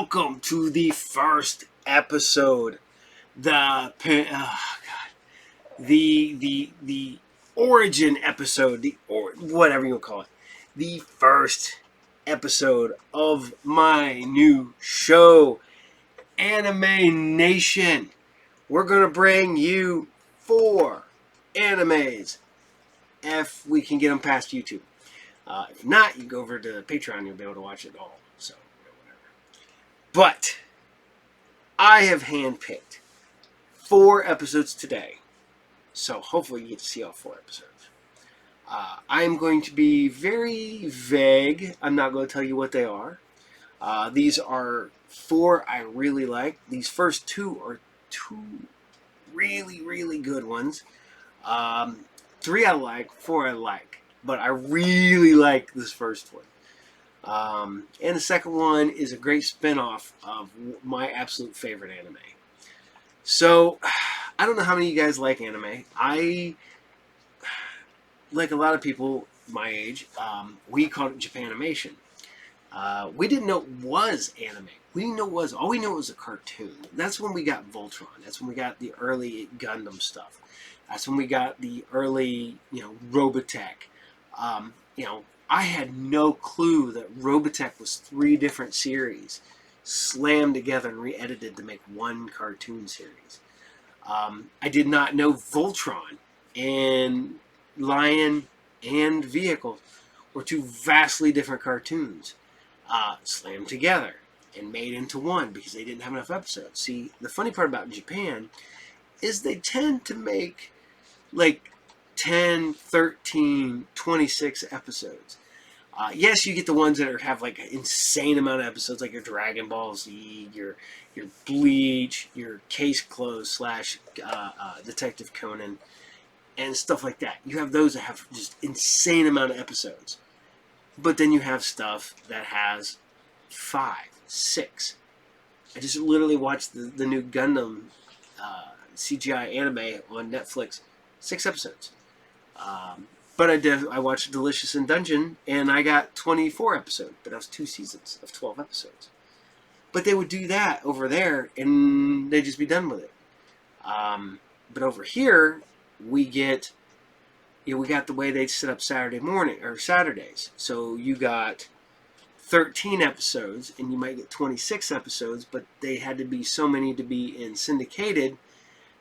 welcome to the first episode, the origin episode, whatever you call it, the first episode of my new show, Anime Nation. We're gonna bring you 4 animes if we can get them past YouTube. If not, you go over to Patreon, you'll be able to watch it all. So, whatever. But I have handpicked 4 episodes today. So hopefully you get to see all 4 episodes. I'm going to be very vague. I'm not going to tell you what they are. These are 4 I really like. These first 2 are 2 really, really good ones. 3 I like, 4 I like. But I really like this first one. And the second one is a great spin-off of my absolute favorite anime. So, I don't know how many of you guys like anime. I, like a lot of people my age, we called it Japanimation. We didn't know it was anime. We didn't know it was. All we knew it was a cartoon. That's when we got Voltron. That's when we got the early Gundam stuff. That's when we got the early, Robotech. I had no clue that Robotech was 3 different series slammed together and re-edited to make one cartoon series. I did not know Voltron and Lion and Vehicle were 2 vastly different cartoons slammed together and made into one because they didn't have enough episodes. See, the funny part about Japan is they tend to make like 10, 13, 26 episodes. Yes, you get the ones that have like an insane amount of episodes, like your Dragon Ball Z, your Bleach, your Case Closed / Detective Conan, and stuff like that. You have those that have just insane amount of episodes. But then you have stuff that has 5, 6. I just literally watched the new Gundam CGI anime on Netflix. 6 episodes. But I watched Delicious in Dungeon, and I got 24 episodes. But that was 2 seasons of 12 episodes. But they would do that over there, and they'd just be done with it. But over here, we got the way they set up Saturday morning, or Saturdays. So you got 13 episodes, and you might get 26 episodes, but they had to be so many to be in syndicated.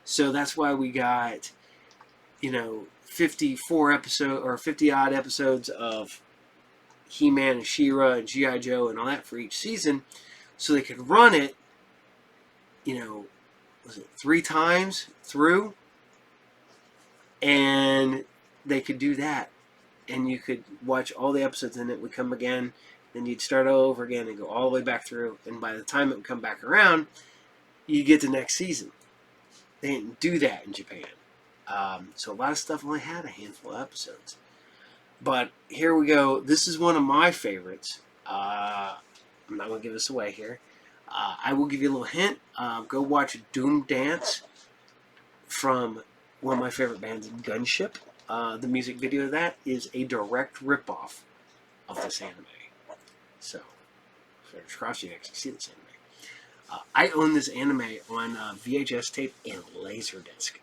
So that's why we got 54 episodes or 50 odd episodes of He-Man and She-Ra and G.I. Joe and all that for each season, so they could run it, was it 3 times through, and they could do that, and you could watch all the episodes, and it would come again, then you'd start all over again and go all the way back through, and by the time it would come back around, you get the next season. They didn't do that in Japan. So a lot of stuff only had a handful of episodes. But here we go. This is one of my favorites. I'm not going to give this away here. I will give you a little hint. Go watch Doom Dance from one of my favorite bands, Gunship. The music video of that is a direct ripoff of this anime. So, fingers crossed you actually see this anime. I own this anime on VHS tape and Laserdisc.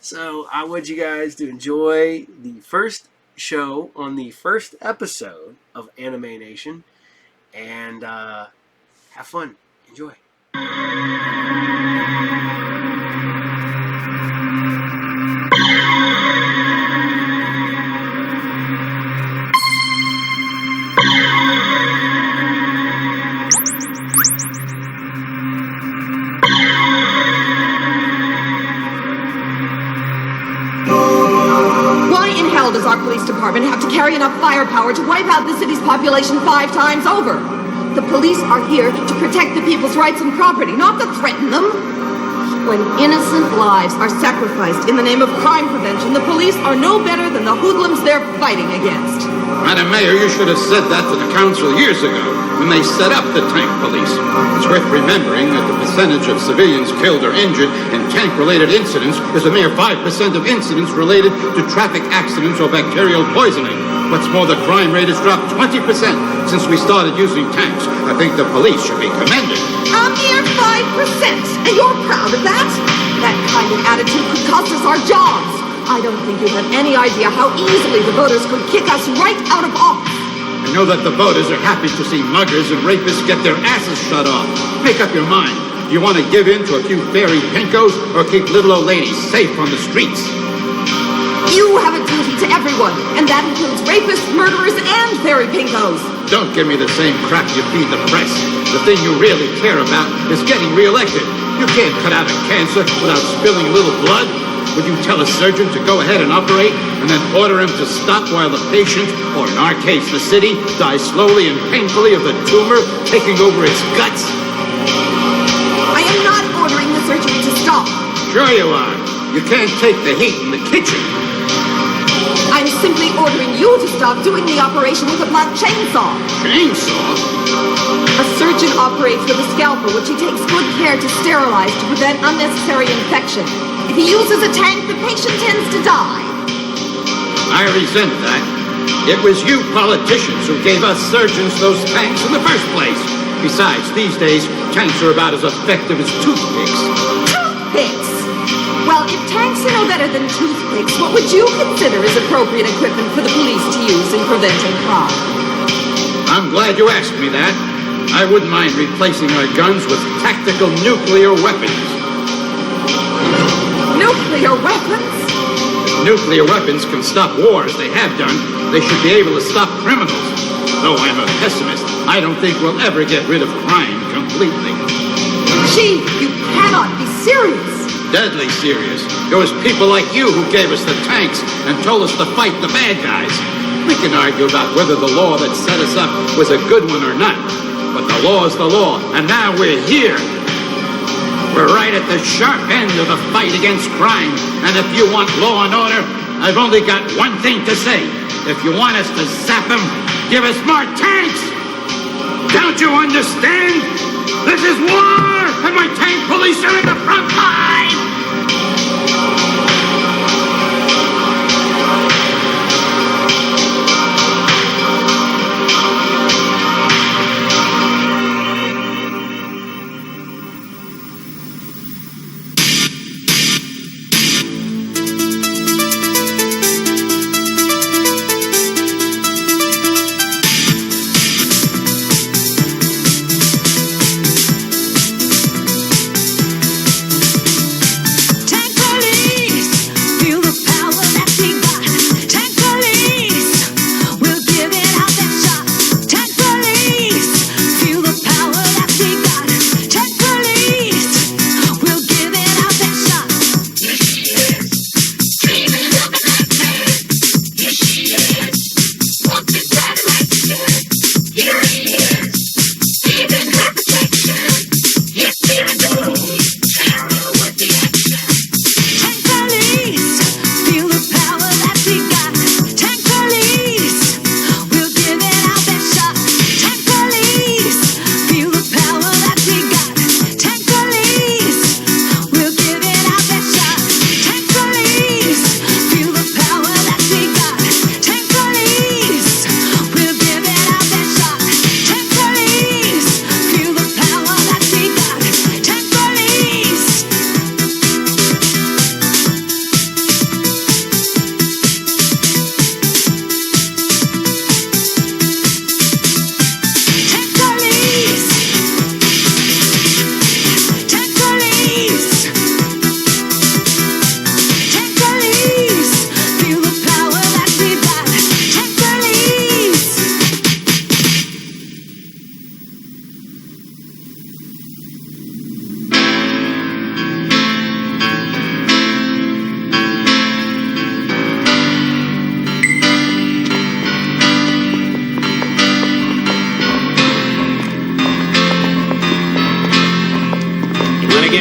So I want you guys to enjoy the first show on the first episode of Anime Nation, and have fun. Enjoy. Does our police department have to carry enough firepower to wipe out the city's population 5 times over? The police are here to protect the people's rights and property, not to threaten them. When innocent lives are sacrificed in the name of crime prevention, the police are no better than the hoodlums they're fighting against. Madam Mayor, you should have said that to the council years ago when they set up the tank police. It's worth remembering that the percentage of civilians killed or injured in tank-related incidents is a mere 5% of incidents related to traffic accidents or bacterial poisoning. What's more, the crime rate has dropped 20% since we started using tanks. I think the police should be commended. A mere 5%, and you're proud of that? That kind of attitude could cost us our jobs. I don't think you have any idea how easily the voters could kick us right out of office. I know that the voters are happy to see muggers and rapists get their asses shut off. Make up your mind. You want to give in to a few fairy pinkos or keep little old ladies safe on the streets? You have a duty to everyone, and that includes rapists, murderers, and fairy pinkos. Don't give me the same crap you feed the press. The thing you really care about is getting reelected. You can't cut out a cancer without spilling a little blood. Would you tell a surgeon to go ahead and operate and then order him to stop while the patient, or in our case the city, dies slowly and painfully of the tumor taking over its guts? I am not ordering the surgery to stop. Sure you are. You can't take the heat in the kitchen. I'm simply ordering you to stop doing the operation with a blunt chainsaw. Chainsaw? A surgeon operates with a scalpel, which he takes good care to sterilize to prevent unnecessary infection. If he uses a tank, the patient tends to die. I resent that. It was you politicians who gave us surgeons those tanks in the first place. Besides, these days, tanks are about as effective as toothpicks. Toothpicks? Well, if tanks are no better than toothpicks, what would you consider as appropriate equipment for the police to use in preventing crime? I'm glad you asked me that. I wouldn't mind replacing our guns with tactical nuclear weapons. Nuclear weapons? If nuclear weapons can stop wars, they have done, they should be able to stop criminals. Though I'm a pessimist, I don't think we'll ever get rid of crime completely. Chief, you cannot be serious. Deadly serious. It was people like you who gave us the tanks and told us to fight the bad guys. We can argue about whether the law that set us up was a good one or not. But the law is the law, and now we're here. We're right at the sharp end of the fight against crime. And if you want law and order, I've only got one thing to say. If you want us to zap them, give us more tanks! Don't you understand? This is war, and my tank police are in the front line!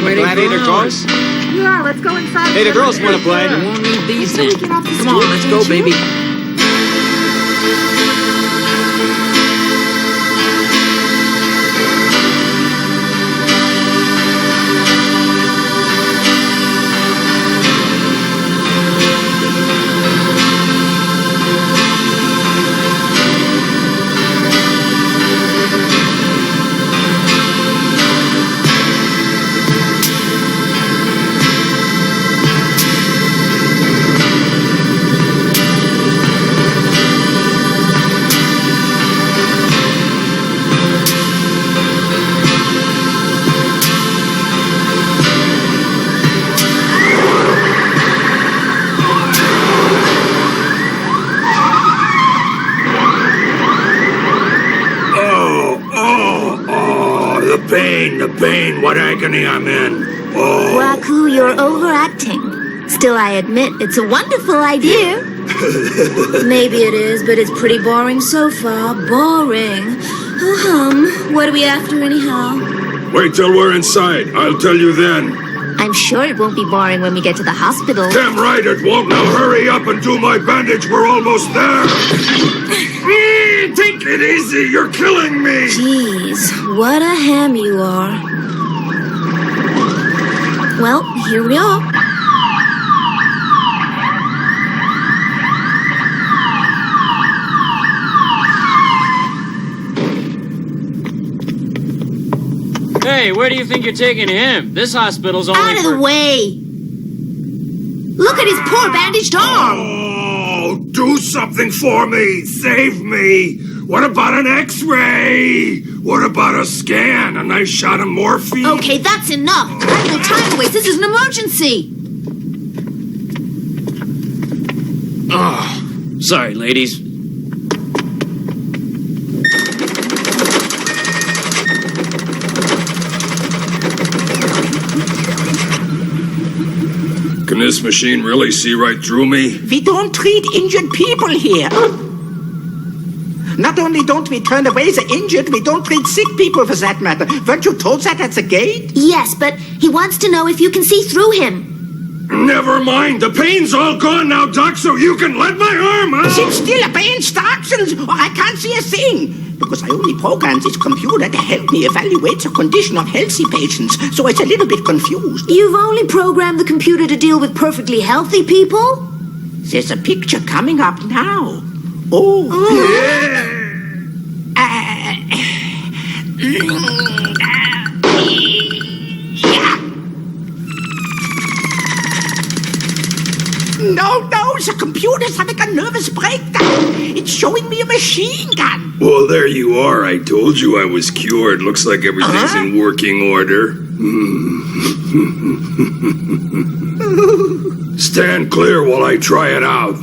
Gladiator tours? Yeah, let's go inside. Hey, the girls want to play. You won't need these then. Get off the Come on, street, let's go, can't you? baby. pain, what agony I'm in. Oh. Raku, you're overacting. Still, I admit, it's a wonderful idea. Maybe it is, but it's pretty boring so far. Boring. What are we after anyhow? Wait till we're inside. I'll tell you then. I'm sure it won't be boring when we get to the hospital. Damn right it won't. Now hurry up and do my bandage. We're almost there. Take it easy. You're killing me. Jeez, what a ham you are. Well, here we are. Hey, where do you think you're taking him? This hospital's only Out of the way! Look at his poor bandaged arm! Oh, do something for me. Save me. What about an x-ray? What about a scan? A nice shot of morphine? Okay, that's enough. I have no time to waste. This is an emergency. Oh, sorry, ladies. Can this machine really see right through me? We don't treat injured people here. Not only don't we turn away the injured, we don't treat sick people for that matter. Weren't you told that at the gate? Yes, but he wants to know if you can see through him. Never mind. The pain's all gone now, Doc, so you can let my arm out. Sit still, a pain starts, or I can't see a thing. Because I only programmed this computer to help me evaluate the condition of healthy patients, so it's a little bit confused. You've only programmed the computer to deal with perfectly healthy people? There's a picture coming up now. Oh. No, the computer's having a nervous breakdown. It's showing me a machine gun. Well, there you are. I told you I was cured. Looks like everything's in working order. Stand clear while I try it out.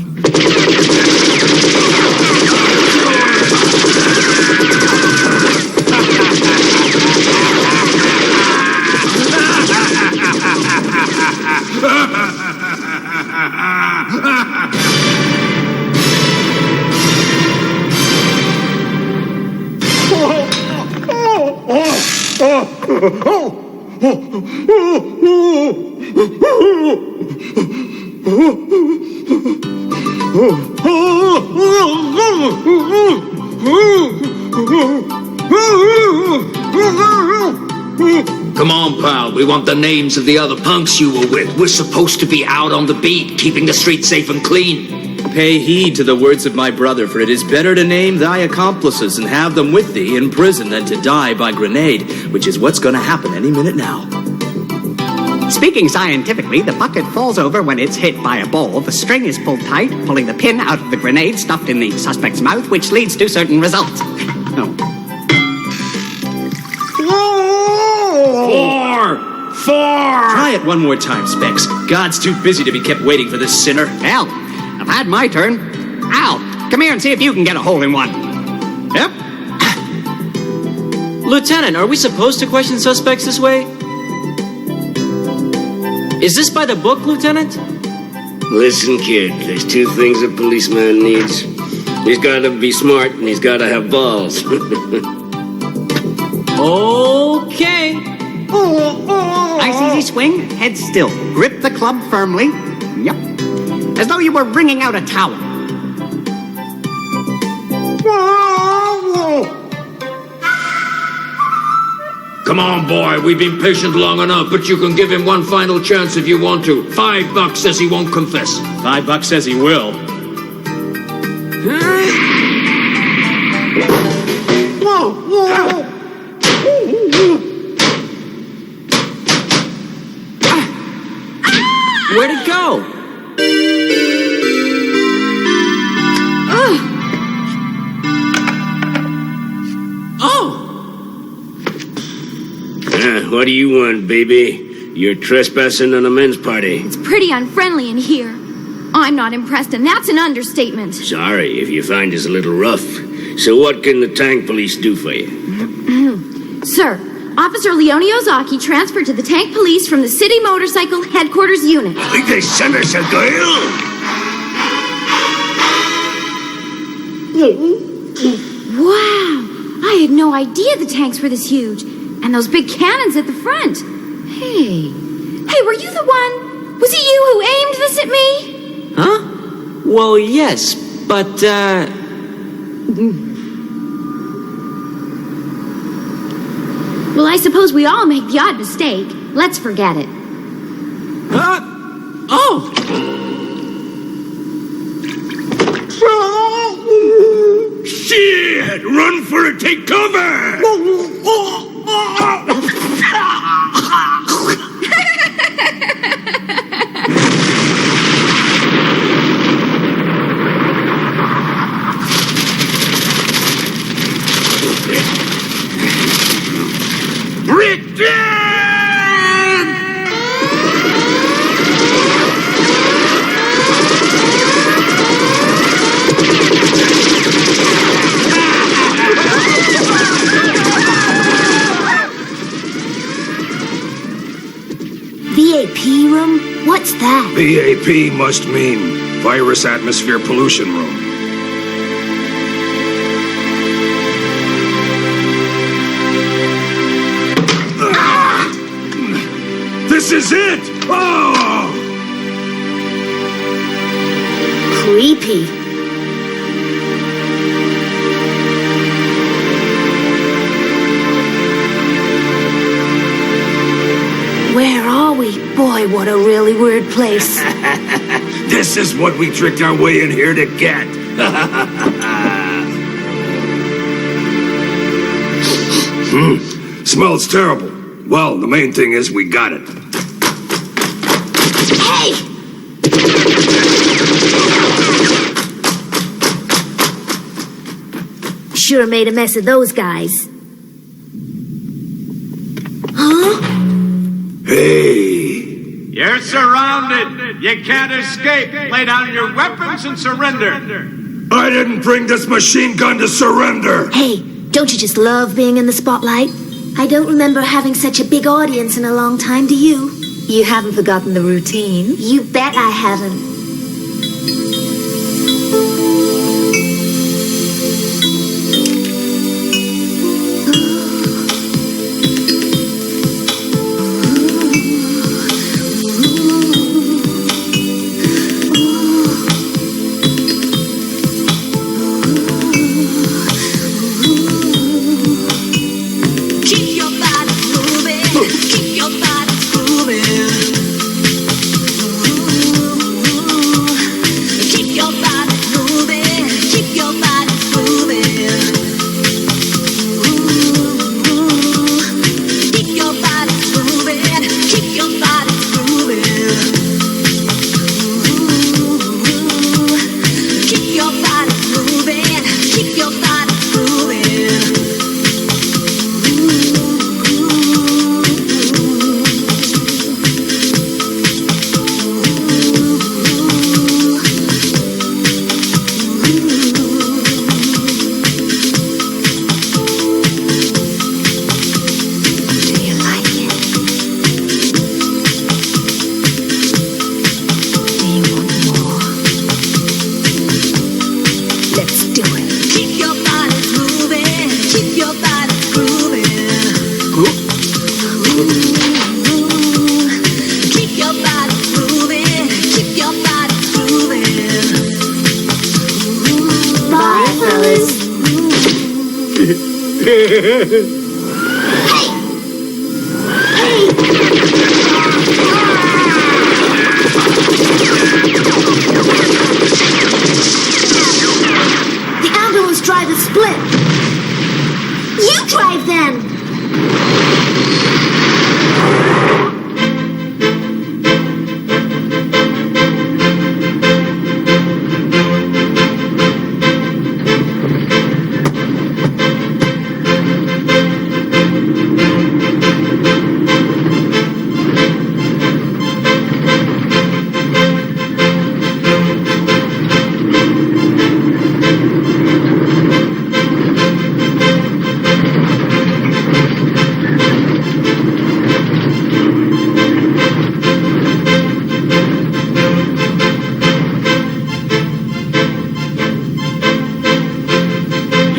Come on, pal. We want the names of the other punks you were with. We're supposed to be out on the beat, keeping the streets safe and clean. Pay heed to the words of my brother, for it is better to name thy accomplices and have them with thee in prison than to die by grenade, which is what's going to happen any minute now. Speaking scientifically, the bucket falls over when it's hit by a ball. The string is pulled tight, pulling the pin out of the grenade stuffed in the suspect's mouth, which leads to certain results. Four! Try it one more time, Specs. God's too busy to be kept waiting for this sinner. Hell, I've had my turn. Al, come here and see if you can get a hole in one. Yep. Lieutenant, are we supposed to question suspects this way? Is this by the book, Lieutenant? Listen, kid, there's two things a policeman needs. He's got to be smart and he's got to have balls. Okay. Nice easy swing, head still. Grip the club firmly. Yep. As though you were wringing out a towel. Come on, boy. We've been patient long enough, but you can give him one final chance if you want to. $5 says he won't confess. $5 says he will. Where'd it go? What do you want, baby? You're trespassing on a men's party. It's pretty unfriendly in here. I'm not impressed, and that's an understatement. Sorry if you find us a little rough. So what can the tank police do for you? Sir, Officer Leone Ozaki transferred to the tank police from the city motorcycle headquarters unit. Think they sent us a girl? Wow! I had no idea the tanks were this huge. And those big cannons at the front. Hey, were you the one? Was it you who aimed this at me? Huh? Well, yes, but, Well, I suppose we all make the odd mistake. Let's forget it. Oh! Shit! Run for it! Take cover! VAP room? What's that? VAP must mean Virus Atmosphere Pollution Room. This is it! Oh! Creepy. Where are we? Boy, what a really weird place. This is what we tricked our way in here to get. Smells terrible. Well, the main thing is we got it. Hey! Sure made a mess of those guys. Huh? Hey. You're surrounded. You can't escape. Lay down your weapons and surrender. I didn't bring this machine gun to surrender. Hey, don't you just love being in the spotlight? I don't remember having such a big audience in a long time, do you? You haven't forgotten the routine. You bet I haven't. The ambulance drive is split. You drive then.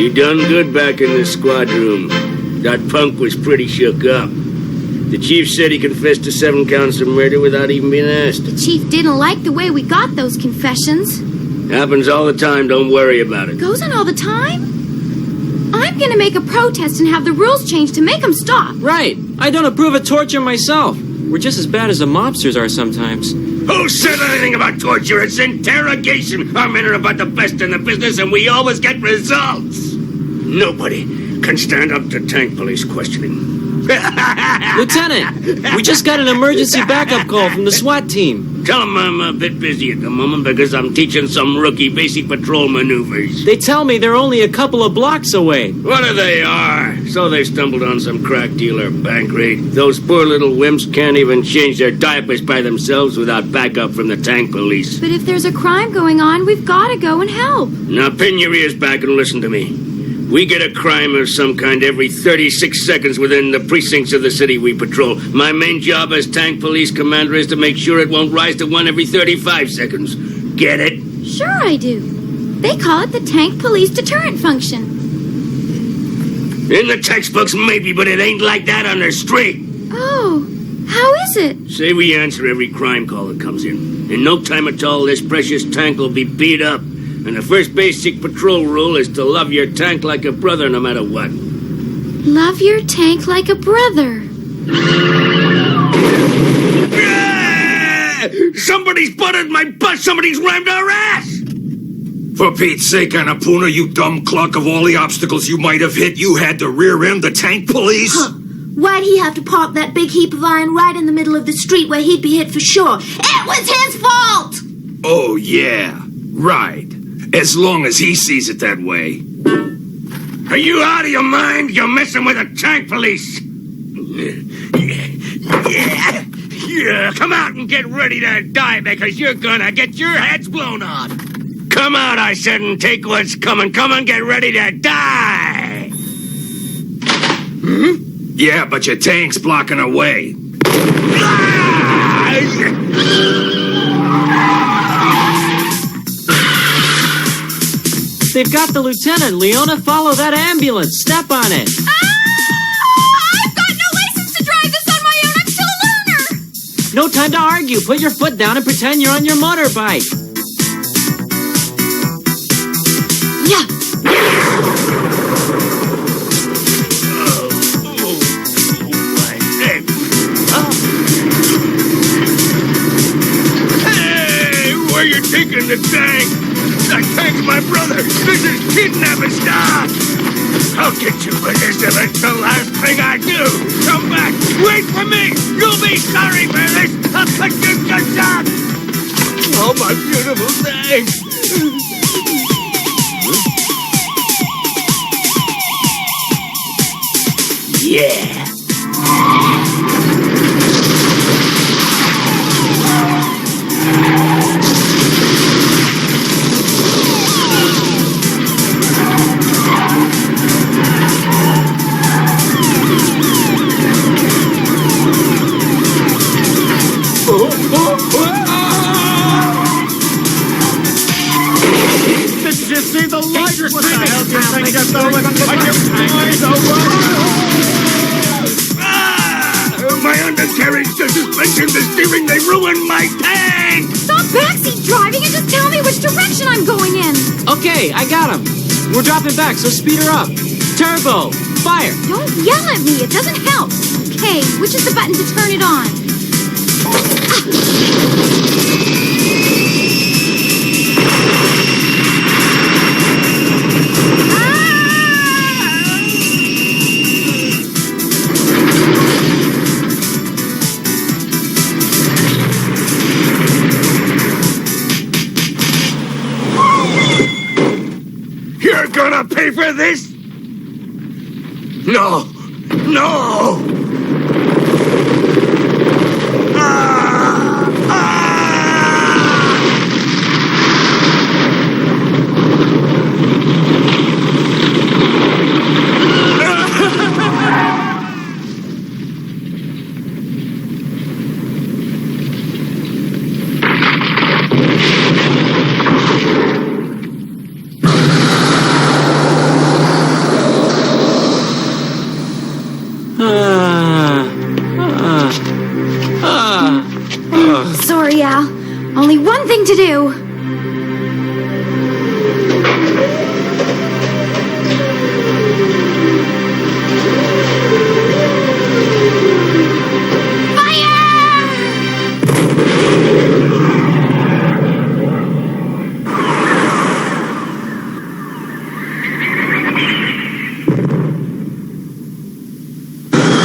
You done good back in the squad room. That punk was pretty shook up. The chief said he confessed to 7 counts of murder without even being asked. The chief didn't like the way we got those confessions. Happens all the time, don't worry about it. Goes on all the time? I'm gonna make a protest and have the rules changed to make them stop. Right. I don't approve of torture myself. We're just as bad as the mobsters are sometimes. Who said anything about torture? It's interrogation. Our men are about the best in the business, and we always get results. Nobody can stand up to tank police questioning. Lieutenant, we just got an emergency backup call from the SWAT team. Tell them I'm a bit busy at the moment because I'm teaching some rookie basic patrol maneuvers. They tell me they're only a couple of blocks away. What they are? So they stumbled on some crack dealer bank raid. Those poor little wimps can't even change their diapers by themselves without backup from the tank police. But if there's a crime going on, we've gotta go and help. Now pin your ears back and listen to me. We get a crime of some kind every 36 seconds within the precincts of the city we patrol. My main job as tank police commander is to make sure it won't rise to 1 every 35 seconds. Get it? Sure I do. They call it the tank police deterrent function. In the textbooks, maybe, but it ain't like that on the street. Oh, how is it? Say we answer every crime call that comes in. In no time at all, this precious tank will be beat up. And the first basic patrol rule is to love your tank like a brother no matter what. Love your tank like a brother. Somebody's butted my butt! Somebody's rammed our ass! For Pete's sake, Annapurna, you dumb cluck, of all the obstacles you might have hit, you had to rear end the tank police? Huh. Why'd he have to park that big heap of iron right in the middle of the street where he'd be hit for sure? It was his fault! Oh, yeah. Right. As long as he sees it that way. Are you out of your mind? You're messing with the tank police. Yeah. Come out and get ready to die because you're gonna get your heads blown off. Come out, I said, and take what's coming. Come on, get ready to die. Yeah, but your tank's blocking a way. They've got the lieutenant. Leona, follow that ambulance. Step on it. I've got no license to drive this on my own. I'm still a learner. No time to argue. Put your foot down and pretend you're on your motorbike. Yeah. Hey, where you taking the tank? That tank's my brother. This is kidnapping. Stop! I'll get you for this if it's the last thing I do. Come back. Wait for me. You'll be sorry for this. I'll put you to death. Oh, my beautiful thing. Yeah. Did you see the light? What the hell do you think you're doing? Are you blind or what? My undercarriage, the suspension, the steering, they ruined my tank! Stop backseat driving and just tell me which direction I'm going in. Okay, I got him. We're dropping back, so speed her up. Turbo, fire. Don't yell at me. It doesn't help. Okay, which is the button to turn it on? You're gonna pay for this? No! No! sorry, Al. Only one thing to do.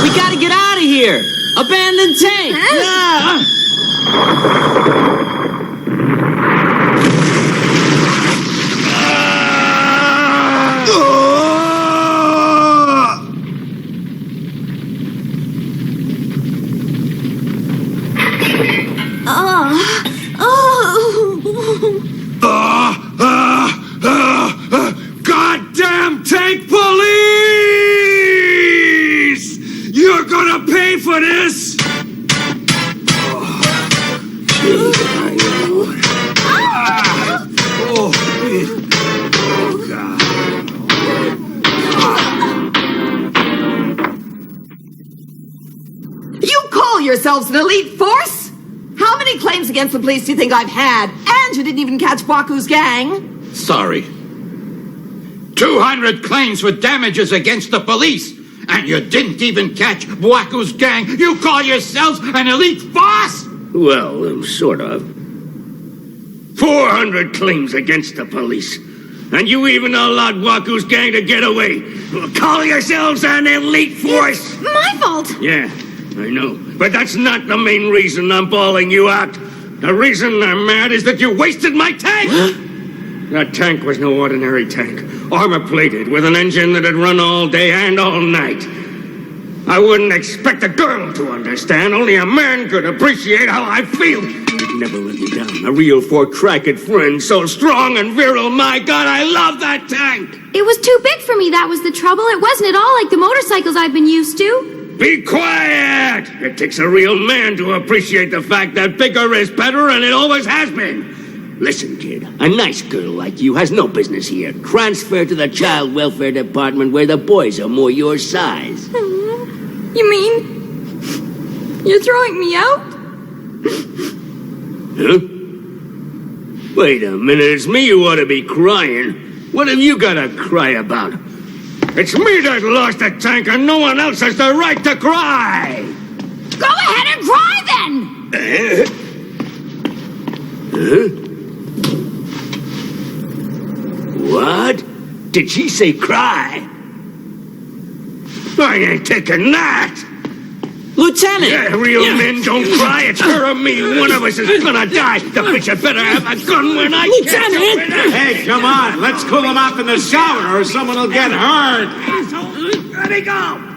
We gotta get out of here! Abandoned tank! Yeah! Goddamn tank police! You're gonna pay for this! You call yourselves an elite force? How many claims against the police do you think I've had? And you didn't even catch Baku's gang. Sorry. 200 claims for damages against the police, and you didn't even catch Bwaku's gang. You call yourselves an elite force? Well, sort of. 400 claims against the police. And you even allowed Waku's gang to get away. Call yourselves an elite force? My fault. Yeah, I know. But that's not the main reason I'm bawling you out. The reason I'm mad is that you wasted my tank! That tank was no ordinary tank. Armor-plated, with an engine that'd run all day and all night. I wouldn't expect a girl to understand. Only a man could appreciate how I feel. It never let me down. A real four-tracked friend, so strong and virile. My God, I love that tank! It was too big for me, that was the trouble. It wasn't at all like the motorcycles I've been used to. Be quiet! It takes a real man to appreciate the fact that bigger is better, and it always has been. Listen, kid, a nice girl like you has no business here. Transfer to the child welfare department where the boys are more your size. You mean you're throwing me out? Huh? Wait a minute, it's me you ought to be crying. What have you got to cry about? It's me that lost the tank, and no one else has the right to cry! Go ahead and cry then! Huh? What? Did she say cry? I ain't taking that! Lieutenant! Yeah, real men don't cry. It's her or me. One of us is gonna die. The bitch had better have a gun when I catch her with her. Hey, come on. Let's cool him off in the shower or someone will get hurt. Asshole! Ready, go!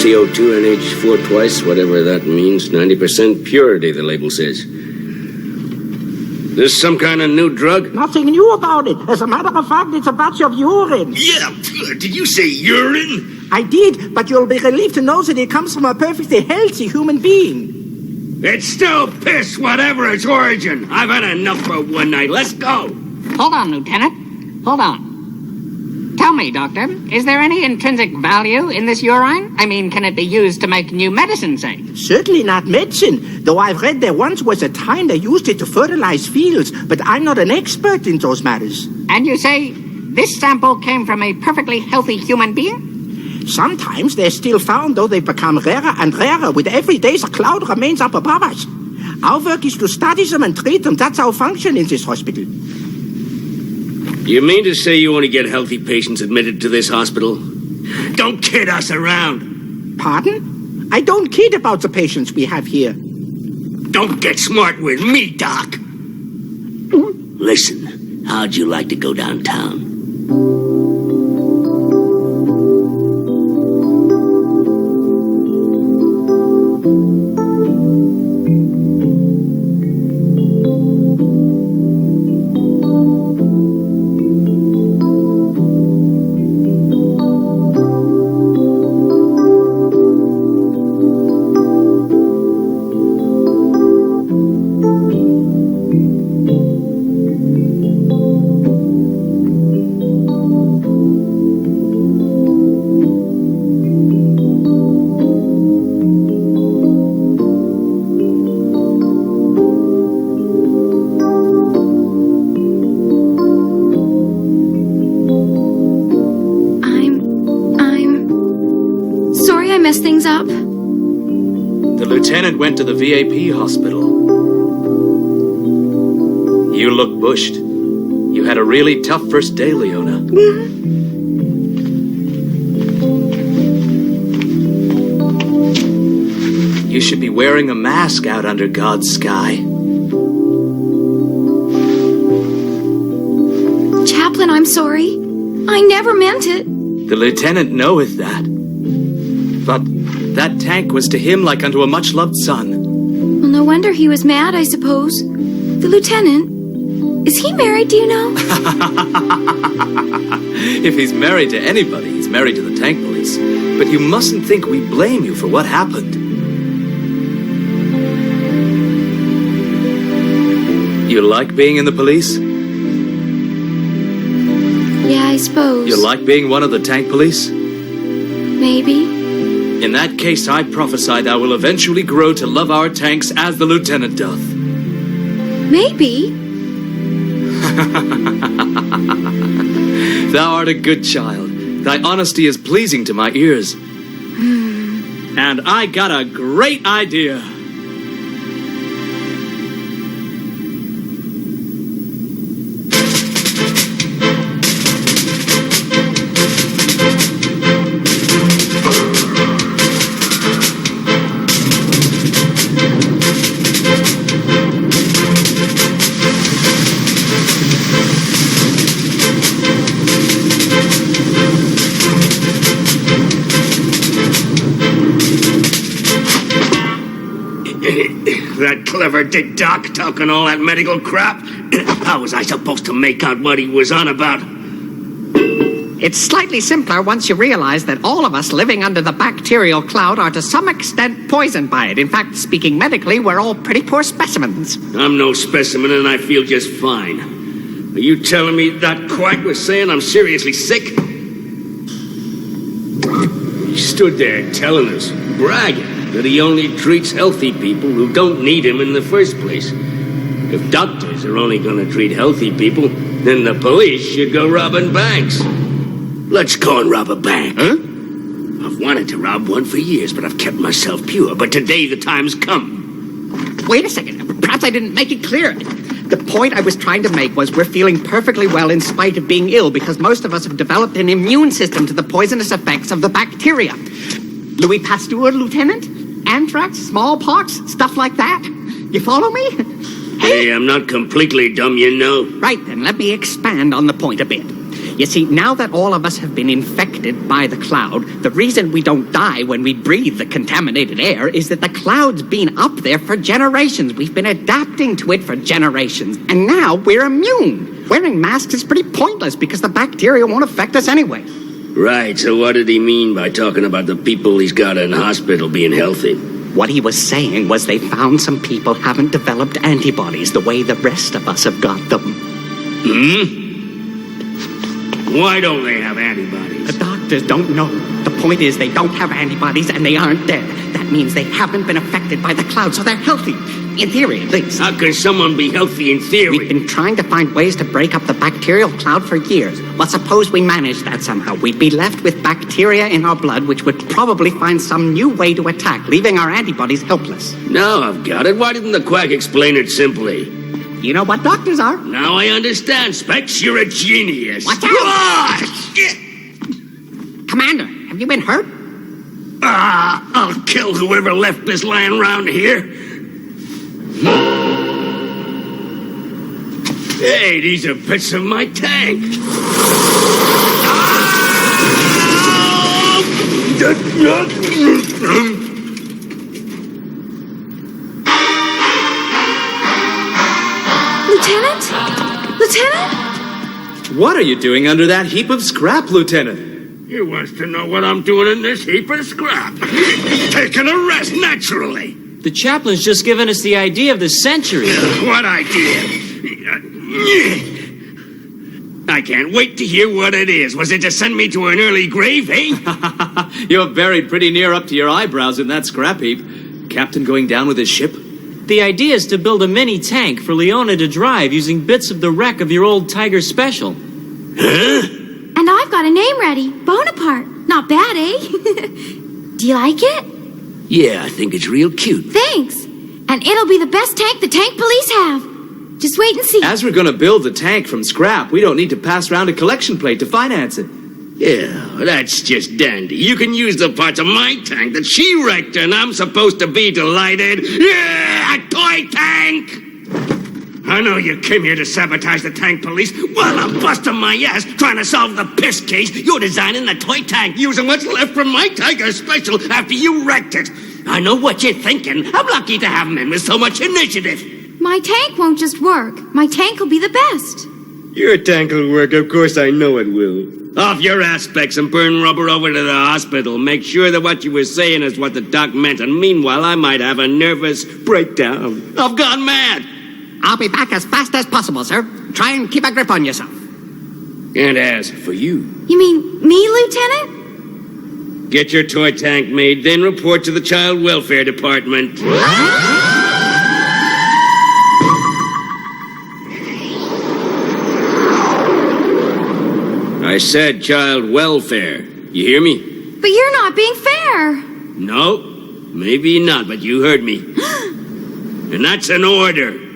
CO2 NH4 twice, whatever that means. 90% purity, the label says. This some kind of new drug? Nothing new about it. As a matter of fact, it's a batch of urine. Yeah, did you say urine? I did, but you'll be relieved to know that it comes from a perfectly healthy human being. It's still piss, whatever its origin. I've had enough for one night. Let's go. Hold on, Lieutenant. Hold on. Tell me, Doctor, is there any intrinsic value in this urine? I mean, can it be used to make new medicine, say? Certainly not medicine, though I've read there once was a time they used it to fertilize fields, but I'm not an expert in those matters. And you say this sample came from a perfectly healthy human being? Sometimes they're still found, though they've become rarer and rarer. With every day, the cloud remains up above us. Our work is to study them and treat them. That's our function in this hospital. You mean to say you want to get healthy patients admitted to this hospital? Don't kid us around. Pardon? I don't kid about the patients we have here. Don't get smart with me, Doc. Listen, how'd you like to go downtown? mess things up? The lieutenant went to the VAP hospital. You look bushed. You had a really tough first day, Leona. You should be wearing a mask out under God's sky. Chaplain, I'm sorry. I never meant it. The lieutenant knoweth that. But that tank was to him like unto a much-loved son. Well, no wonder he was mad, I suppose. The lieutenant, is he married, do you know? If he's married to anybody, he's married to the tank police. But you mustn't think we blame you for what happened. You like being in the police? Yeah, I suppose. You like being one of the tank police? Maybe. In that case, I prophesy thou will eventually grow to love our tanks as the lieutenant doth. Maybe. Thou art a good child. Thy honesty is pleasing to my ears. And I got a great idea. That clever Dick Doc talking all that medical crap? How was I supposed to make out what he was on about? It's slightly simpler once you realize that all of us living under the bacterial cloud are to some extent poisoned by it. In fact, speaking medically, we're all pretty poor specimens. I'm no specimen and I feel just fine. Are you telling me that quack was saying I'm seriously sick? He stood there telling us, bragging, that he only treats healthy people who don't need him in the first place. If doctors are only going to treat healthy people, then the police should go robbing banks. Let's go and rob a bank. Huh? I've wanted to rob one for years, but I've kept myself pure. But today the time's come. Wait a second. Perhaps I didn't make it clear. The point I was trying to make was we're feeling perfectly well in spite of being ill because most of us have developed an immune system to the poisonous effects of the bacteria. Louis Pasteur, Lieutenant? Anthrax, smallpox, stuff like that. You follow me? Hey, I'm not completely dumb, you know. Right, then let me expand on the point a bit. You see, now that all of us have been infected by the cloud, the reason we don't die when we breathe the contaminated air is that the cloud's been up there for generations. We've been adapting to it for generations, and now we're immune. Wearing masks is pretty pointless because the bacteria won't affect us anyway. Right, so what did he mean by talking about the people he's got in hospital being healthy? What he was saying was they found some people haven't developed antibodies the way the rest of us have got them. Why don't they have antibodies? The doctors don't know. The point is they don't have antibodies and they aren't dead. That means they haven't been affected by the cloud, so they're healthy. In theory, at least. How can someone be healthy in theory? We've been trying to find ways to break up the bacterial cloud for years. Well, suppose we managed that somehow. We'd be left with bacteria in our blood, which would probably find some new way to attack, leaving our antibodies helpless. Now I've got it. Why didn't the quack explain it simply? You know what doctors are? Now I understand, Specs. You're a genius. Watch out! Ah, shit! Commander, have you been hurt? I'll kill whoever left this lying around here. Hey, these are bits of my tank. Lieutenant? Lieutenant? What are you doing under that heap of scrap, Lieutenant? He wants to know what I'm doing in this heap of scrap. Taking a rest, naturally. The chaplain's just given us the idea of the century. What idea? I can't wait to hear what it is. Was it to send me to an early grave, eh? You're buried pretty near up to your eyebrows in that scrap heap. Captain going down with his ship? The idea is to build a mini tank for Leona to drive using bits of the wreck of your old Tiger Special. Huh? And I've got a name ready. Bonaparte. Not bad, eh? Do you like it? Yeah, I think it's real cute. Thanks. And it'll be the best tank the tank police have. Just wait and see. As we're gonna build the tank from scrap, we don't need to pass around a collection plate to finance it. Yeah, that's just dandy. You can use the parts of my tank that she wrecked, and I'm supposed to be delighted. Yeah, a toy tank! I know you came here to sabotage the tank police. While I'm busting my ass trying to solve the piss case, you're designing the toy tank using what's left from my Tiger Special after you wrecked it. I know what you're thinking. I'm lucky to have men with so much initiative. My tank won't just work. My tank will be the best. Your tank will work, of course I know it will. Off your aspects and burn rubber over to the hospital. Make sure that what you were saying is what the doc meant, and meanwhile I might have a nervous breakdown. I've gone mad. I'll be back as fast as possible, sir. Try and keep a grip on yourself. And as for you, You mean me, Lieutenant? get your toy tank made, then report to the Child Welfare Department. I said child welfare. You hear me? But you're not being fair. No, maybe not, but you heard me. And that's an order.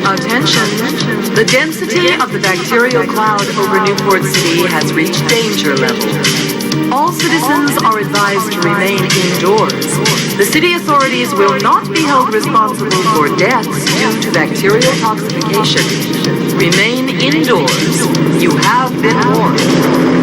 Attention. The density of the bacterial cloud over Newport City has reached danger level. All citizens are advised to remain indoors. The city authorities will not be held responsible for deaths due to bacterial toxification. Remain indoors. You have been warned.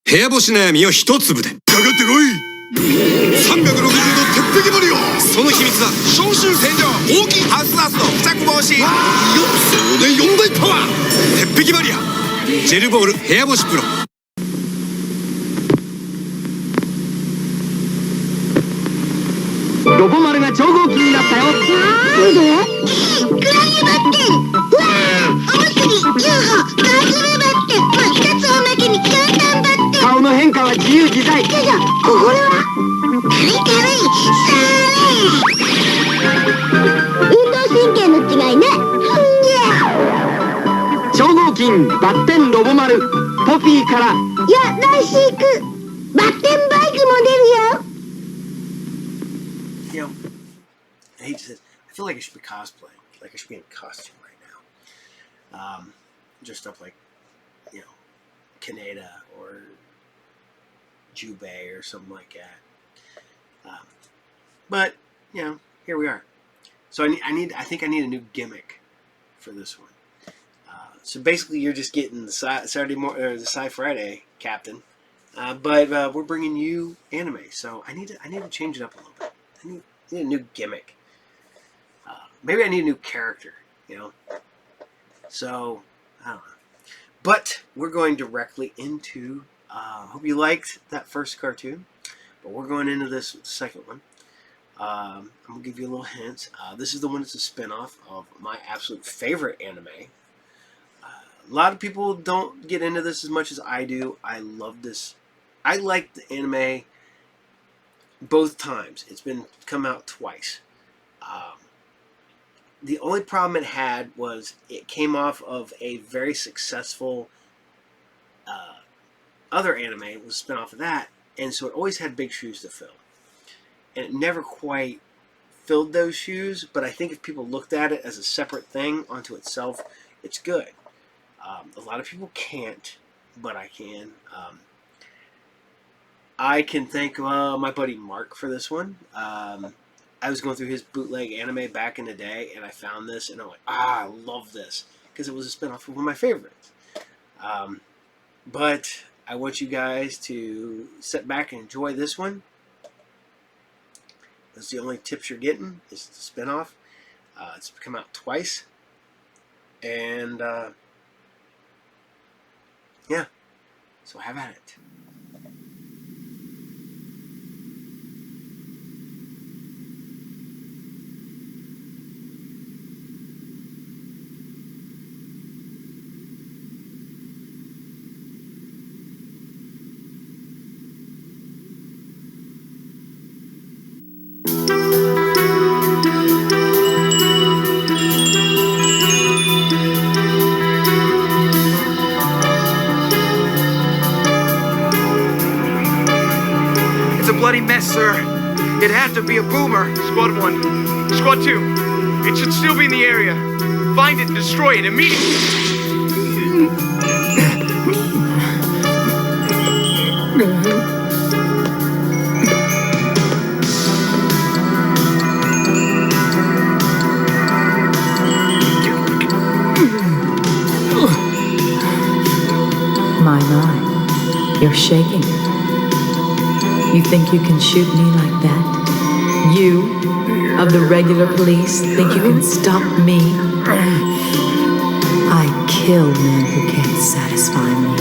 部屋干し悩みを一粒で。かかってこい。360度鉄壁盛りよ。その秘密は消臭洗浄、大きいハウスダスト付着防止。よっ、それで4大パワー。鉄壁バリア。ジェルボール部屋干しプロ。ロボ丸が超合金になったよ。なんで？クラゲバッテン。うわー、おむすび、UFO、ガーズルバッテン。まあ、2つおまけにキャンタンバッテン。顔の変化は自由自在。じゃじゃ、これは軽いさーれー。運動神経の違いね。超合金バッテンロボ丸ポピーから。いや、来週行く。バッテンバイクも出るよ。You know, I hate to say this, I feel like I should be cosplaying. Like I should be in costume right now. Dressed up like, you know, Kaneda or Jubei or something like that. But, you know, here we are. So I think I need a new gimmick for this one. So basically you're just getting the Saturday morning, or the Sci Friday Captain. But we're bringing you anime. So I need to change it up a little bit. I need a new gimmick. Maybe I need a new character, you know. So, I don't know. But we're going directly into, hope you liked that first cartoon. But we're going into this second one. I'm going to give you a little hint. This is the one that's a spin-off of my absolute favorite anime. A lot of people don't get into this as much as I do. I love this. I like the anime both times. It's come out twice. The only problem it had was it came off of a very successful other anime. It was a spin-off of that, and so it always had big shoes to fill. And it never quite filled those shoes, but I think if people looked at it as a separate thing onto itself, it's good. A lot of people can't, but I can. I can thank my buddy Mark for this one. I was going through his bootleg anime back in the day, and I found this, and I'm like, I love this, because it was a spin-off of one of my favorites. But I want you guys to sit back and enjoy this one. That's the only tips you're getting, is the spin-off. It's come out twice. And, yeah. So have at it. Bloody mess, sir. It had to be a boomer. Squad 1. Squad 2. It should still be in the area. Find it and destroy it immediately. My, you're shaking. You think you can shoot me like that? You, of the regular police, think you can stop me? I kill men who can't satisfy me.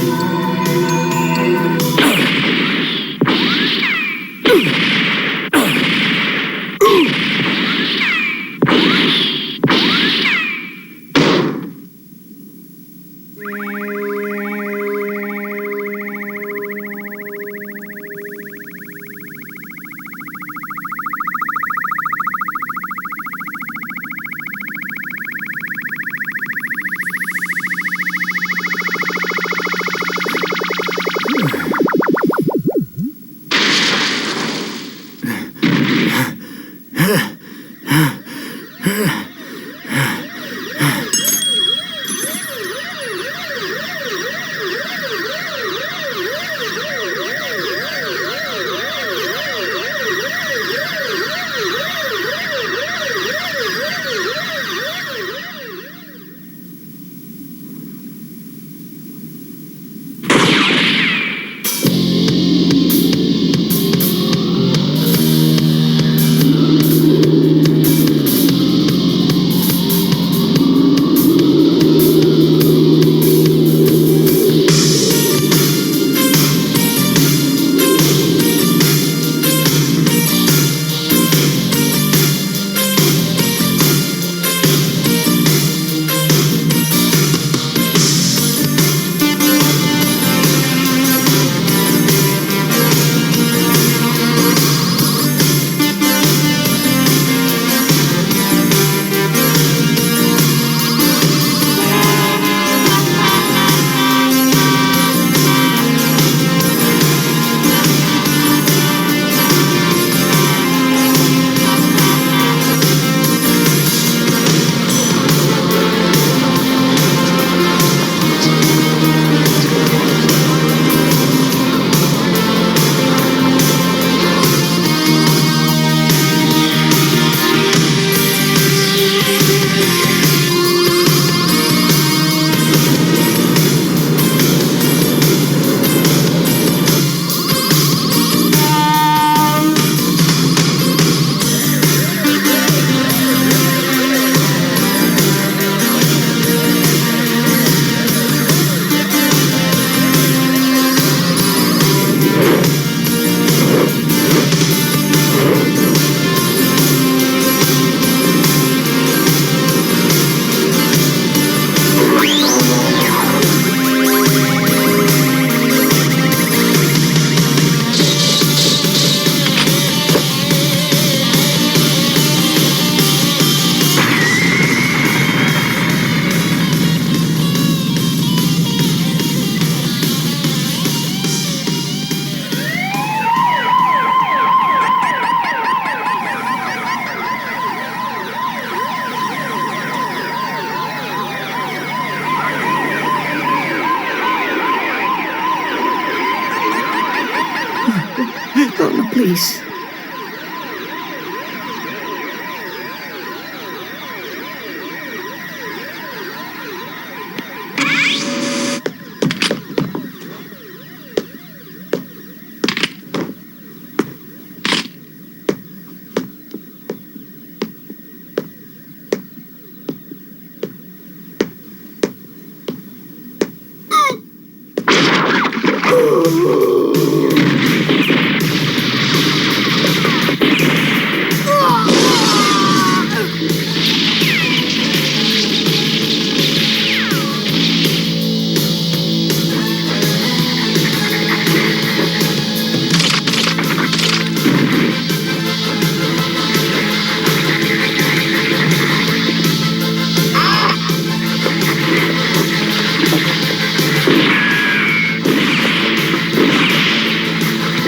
Please.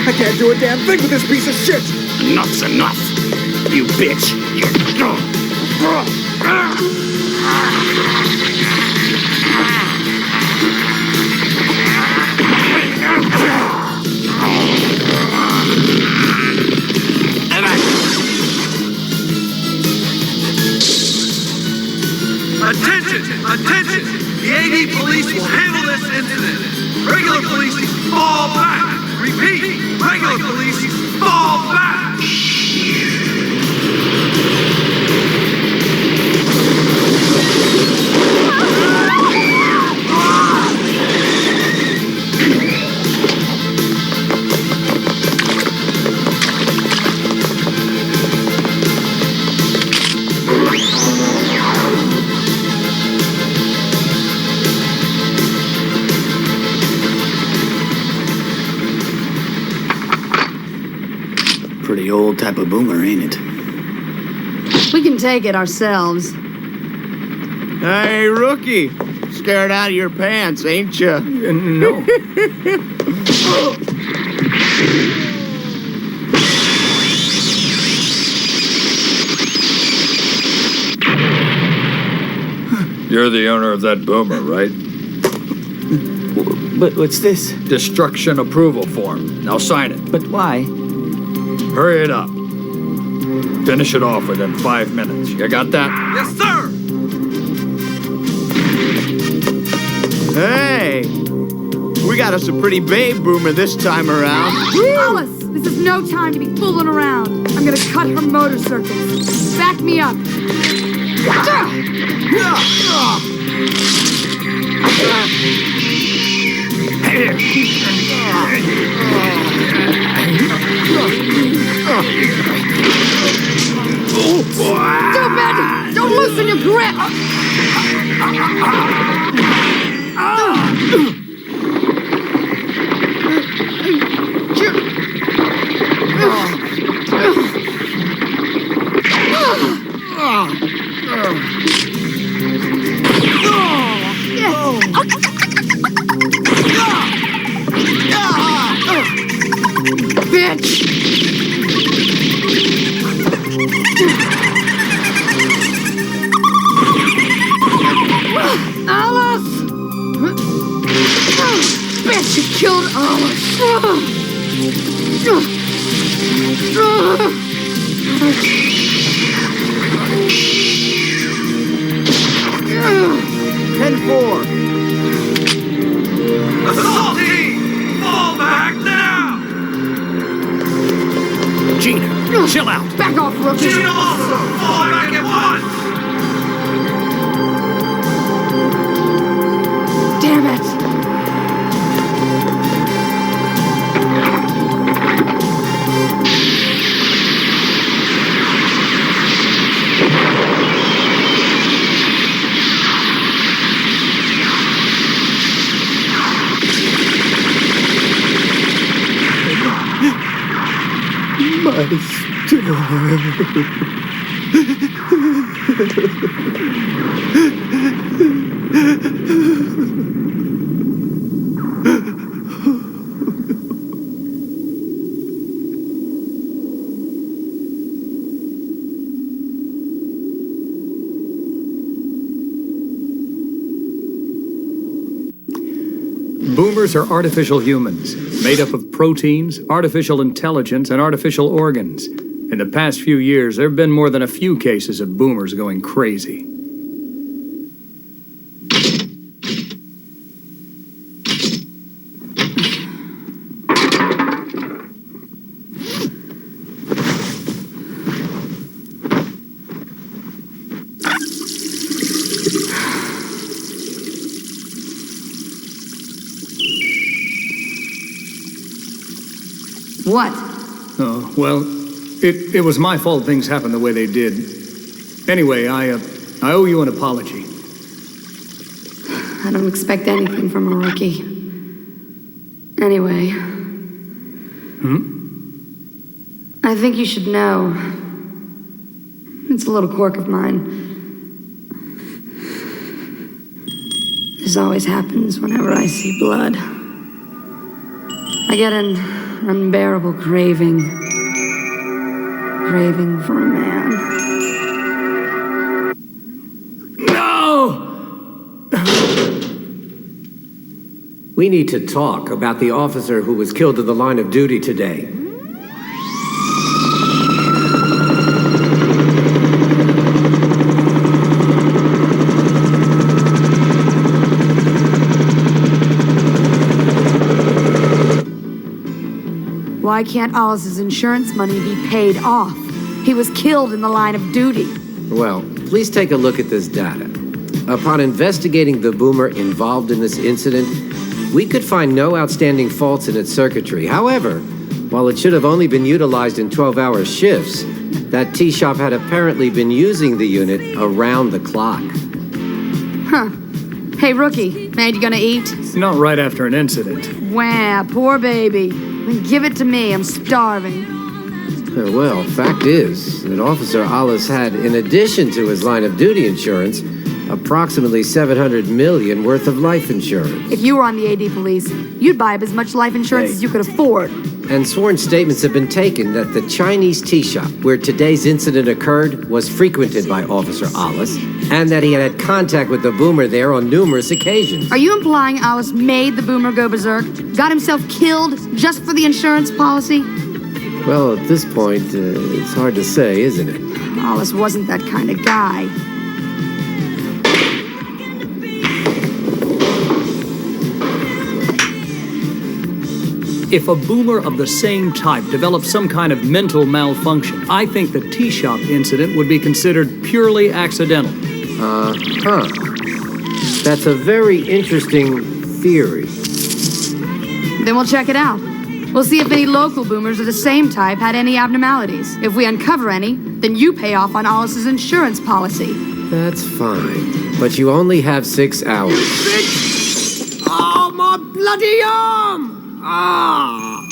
I can't do a damn thing with this piece of shit! Enough's enough, you bitch. Attention! Attention! The AD police will handle this incident. Regular police, fall back! Repeat! Regular police, fall back! Pretty old type of boomer, ain't it? We can take it ourselves. Hey, rookie. Scared out of your pants, ain't you? No. You're the owner of that boomer, right? But what's this? Destruction approval form. Now sign it. But why? Hurry it up. Finish it off within 5 minutes. You got that? Yes, sir! Hey! We got us a pretty babe boomer this time around. Alice, this is no time to be fooling around. I'm gonna cut her motor circuits. Back me up. Stupid! Don't loosen your grip! Bitch! Alice! Bitch, you killed Alice! 10-4. Assault team! Fall back now! Gina, chill out. Back off, rookie! Gina also! Fall back at once! Damn it! Boomers are artificial humans, made up of proteins, artificial intelligence, and artificial organs. In the past few years, there have been more than a few cases of boomers going crazy. What? Oh, well, it was my fault things happened the way they did. Anyway, I owe you an apology. I don't expect anything from a rookie. Anyway. I think you should know. It's a little quirk of mine. This always happens whenever I see blood. I get an unbearable craving for a man. No! We need to talk about the officer who was killed in the line of duty today. Why can't Alice's insurance money be paid off? He was killed in the line of duty. Well, please take a look at this data. Upon investigating the boomer involved in this incident, we could find no outstanding faults in its circuitry. However, while it should have only been utilized in 12-hour shifts, that tea shop had apparently been using the unit around the clock. Huh. Hey, rookie, man, you gonna eat? Not right after an incident. Wah, poor baby. Then give it to me, I'm starving. Well, fact is that Officer Alice had, in addition to his line of duty insurance, approximately $700 million worth of life insurance. If you were on the AD police, you'd buy up as much life insurance as you could afford. And sworn statements have been taken that the Chinese tea shop where today's incident occurred was frequented by Officer Alice, and that he had had contact with the boomer there on numerous occasions. Are you implying Alice made the boomer go berserk? Got himself killed just for the insurance policy? Well, at this point, it's hard to say, isn't it? Alice wasn't that kind of guy. If a boomer of the same type developed some kind of mental malfunction, I think the tea shop incident would be considered purely accidental. That's a very interesting theory. Then we'll check it out. We'll see if any local boomers of the same type had any abnormalities. If we uncover any, then you pay off on Alice's insurance policy. That's fine. But you only have 6 hours. Oh, my bloody arm! Ah!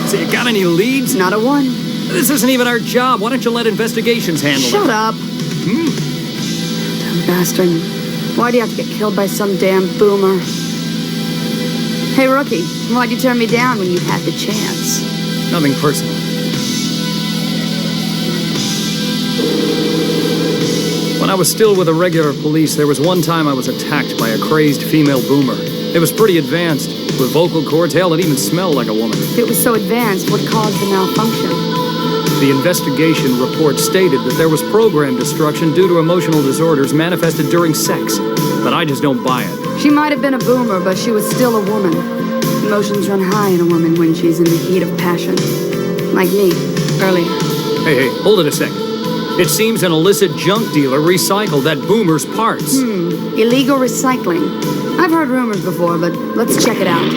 So you got any leads? Not a one. This isn't even our job. Why don't you let investigations handle it? Shut up. Dumb bastard. Why do you have to get killed by some damn boomer? Hey, rookie, why'd you turn me down when you had the chance? Nothing personal. When I was still with the regular police, there was one time I was attacked by a crazed female boomer. It was pretty advanced, with vocal cords. Hell, it even smelled like a woman. If it was so advanced, what caused the malfunction? The investigation report stated that there was program destruction due to emotional disorders manifested during sex. But I just don't buy it. She might have been a boomer, but she was still a woman. Emotions run high in a woman when she's in the heat of passion. Like me, earlier. Hey, hold it a second. It seems an illicit junk dealer recycled that boomer's parts. Illegal recycling. I've heard rumors before, but let's check it out.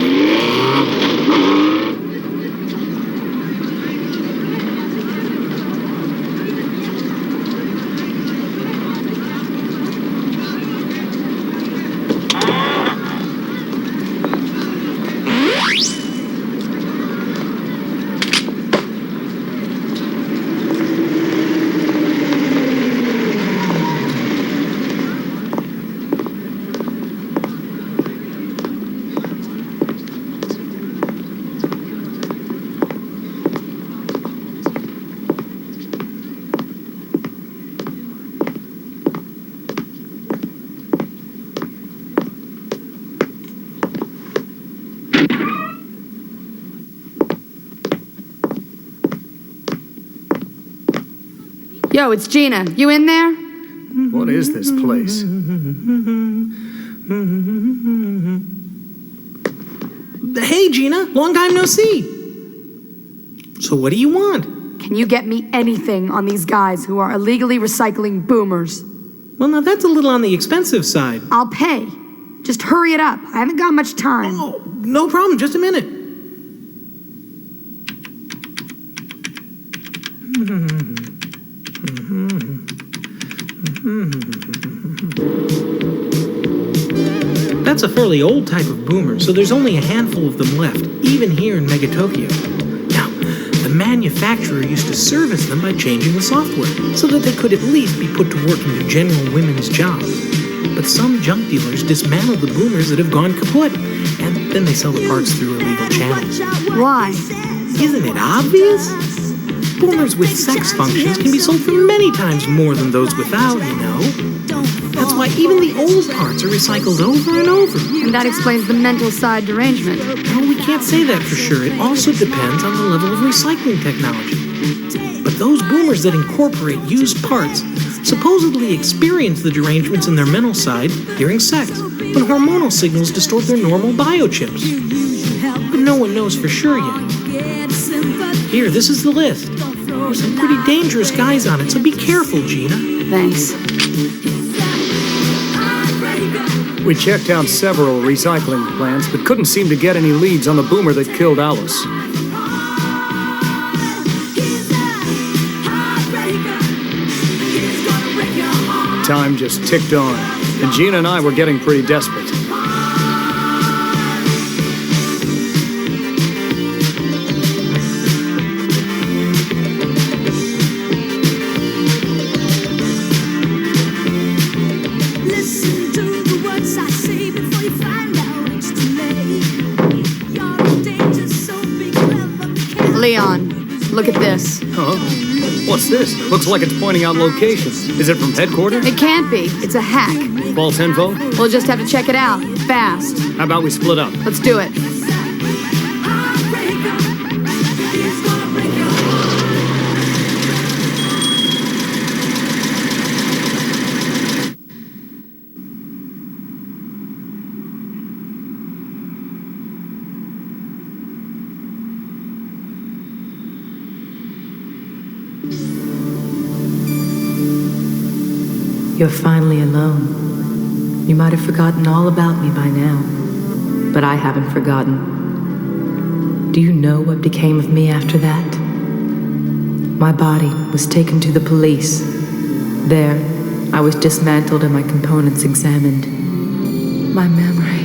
Yo, it's Gina. You in there? What is this place? Hey, Gina. Long time no see. So what do you want? Can you get me anything on these guys who are illegally recycling boomers? Well, now that's a little on the expensive side. I'll pay. Just hurry it up. I haven't got much time. Oh, no problem. Just a minute. That's a fairly old type of boomer, so there's only a handful of them left, even here in Mega Tokyo. Now, the manufacturer used to service them by changing the software, so that they could at least be put to work in the general women's job. But some junk dealers dismantle the boomers that have gone kaput, and then they sell the parts through illegal channels. Why? Isn't it obvious? Boomers with sex functions can be sold for many times more than those without, you know. That's why even the old parts are recycled over and over. And that explains the mental side derangement. No, we can't say that for sure. It also depends on the level of recycling technology. But those boomers that incorporate used parts supposedly experience the derangements in their mental side during sex, when hormonal signals distort their normal biochips. But no one knows for sure yet. Here, this is the list. There's some pretty dangerous guys on it, so be careful, Gina. Thanks. We checked out several recycling plants, but couldn't seem to get any leads on the boomer that killed Alice. Time just ticked on, and Gina and I were getting pretty desperate. Leon, look at this. Huh? What's this? Looks like it's pointing out locations. Is it from headquarters? It can't be. It's a hack. False info? We'll just have to check it out. Fast. How about we split up? Let's do it. You're finally alone. You might have forgotten all about me by now, but I haven't forgotten. Do you know what became of me after that? My body was taken to the police. There, I was dismantled and my components examined. My memory.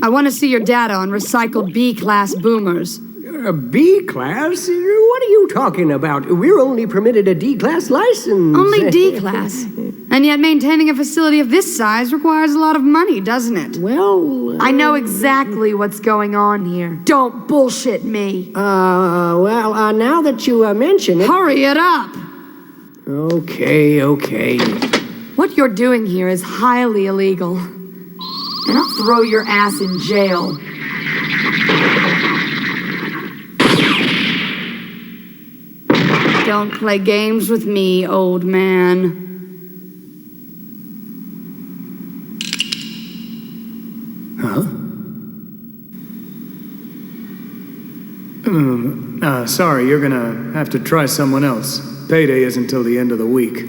I want to see your data on recycled B-class boomers. B-class? What are you talking about? We're only permitted a D-class license. Only D-class. And yet maintaining a facility of this size requires a lot of money, doesn't it? Well... I know exactly what's going on here. Don't bullshit me. Now that you mention it... Hurry it up! Okay. What you're doing here is highly illegal. And I'll throw your ass in jail. Don't play games with me, old man. Huh? Sorry, you're gonna have to try someone else. Payday isn't till the end of the week.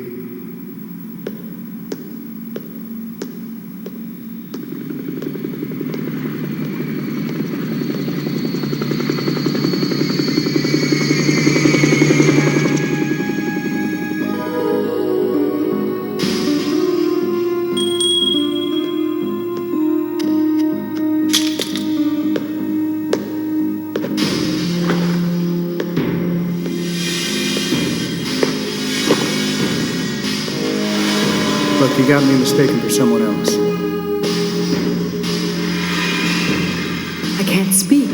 Look, you got me mistaken for someone else. I can't speak.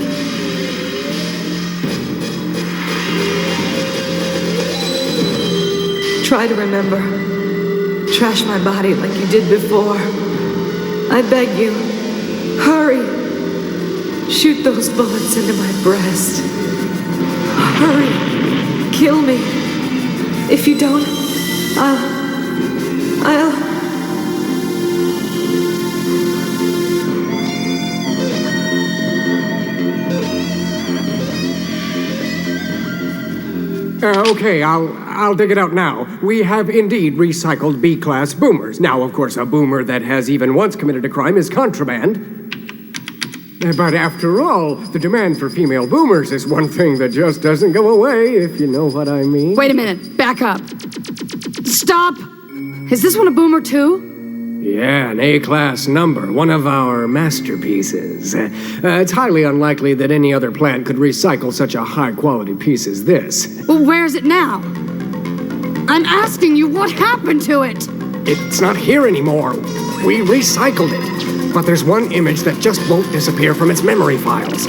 Try to remember. Trash my body like you did before. I beg you, hurry. Shoot those bullets into my breast. Hurry. Kill me. If you don't, I'll... Okay, I'll dig it out now. We have indeed recycled B-class boomers. Now, of course, a boomer that has even once committed a crime is contraband. But after all, the demand for female boomers is one thing that just doesn't go away, if you know what I mean. Wait a minute. Back up. Stop! Is this one a boomer too? Yeah, an A-class number, one of our masterpieces. It's highly unlikely that any other plant could recycle such a high-quality piece as this. Well, where's it now? I'm asking you, what happened to it? It's not here anymore. We recycled it. But there's one image that just won't disappear from its memory files.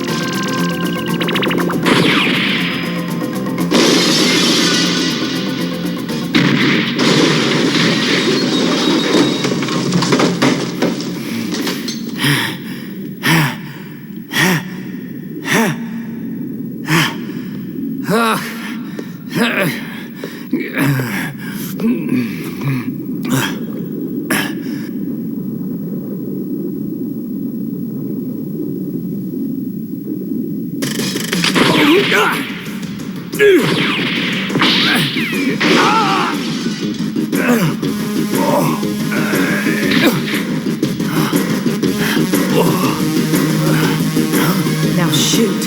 Now shoot.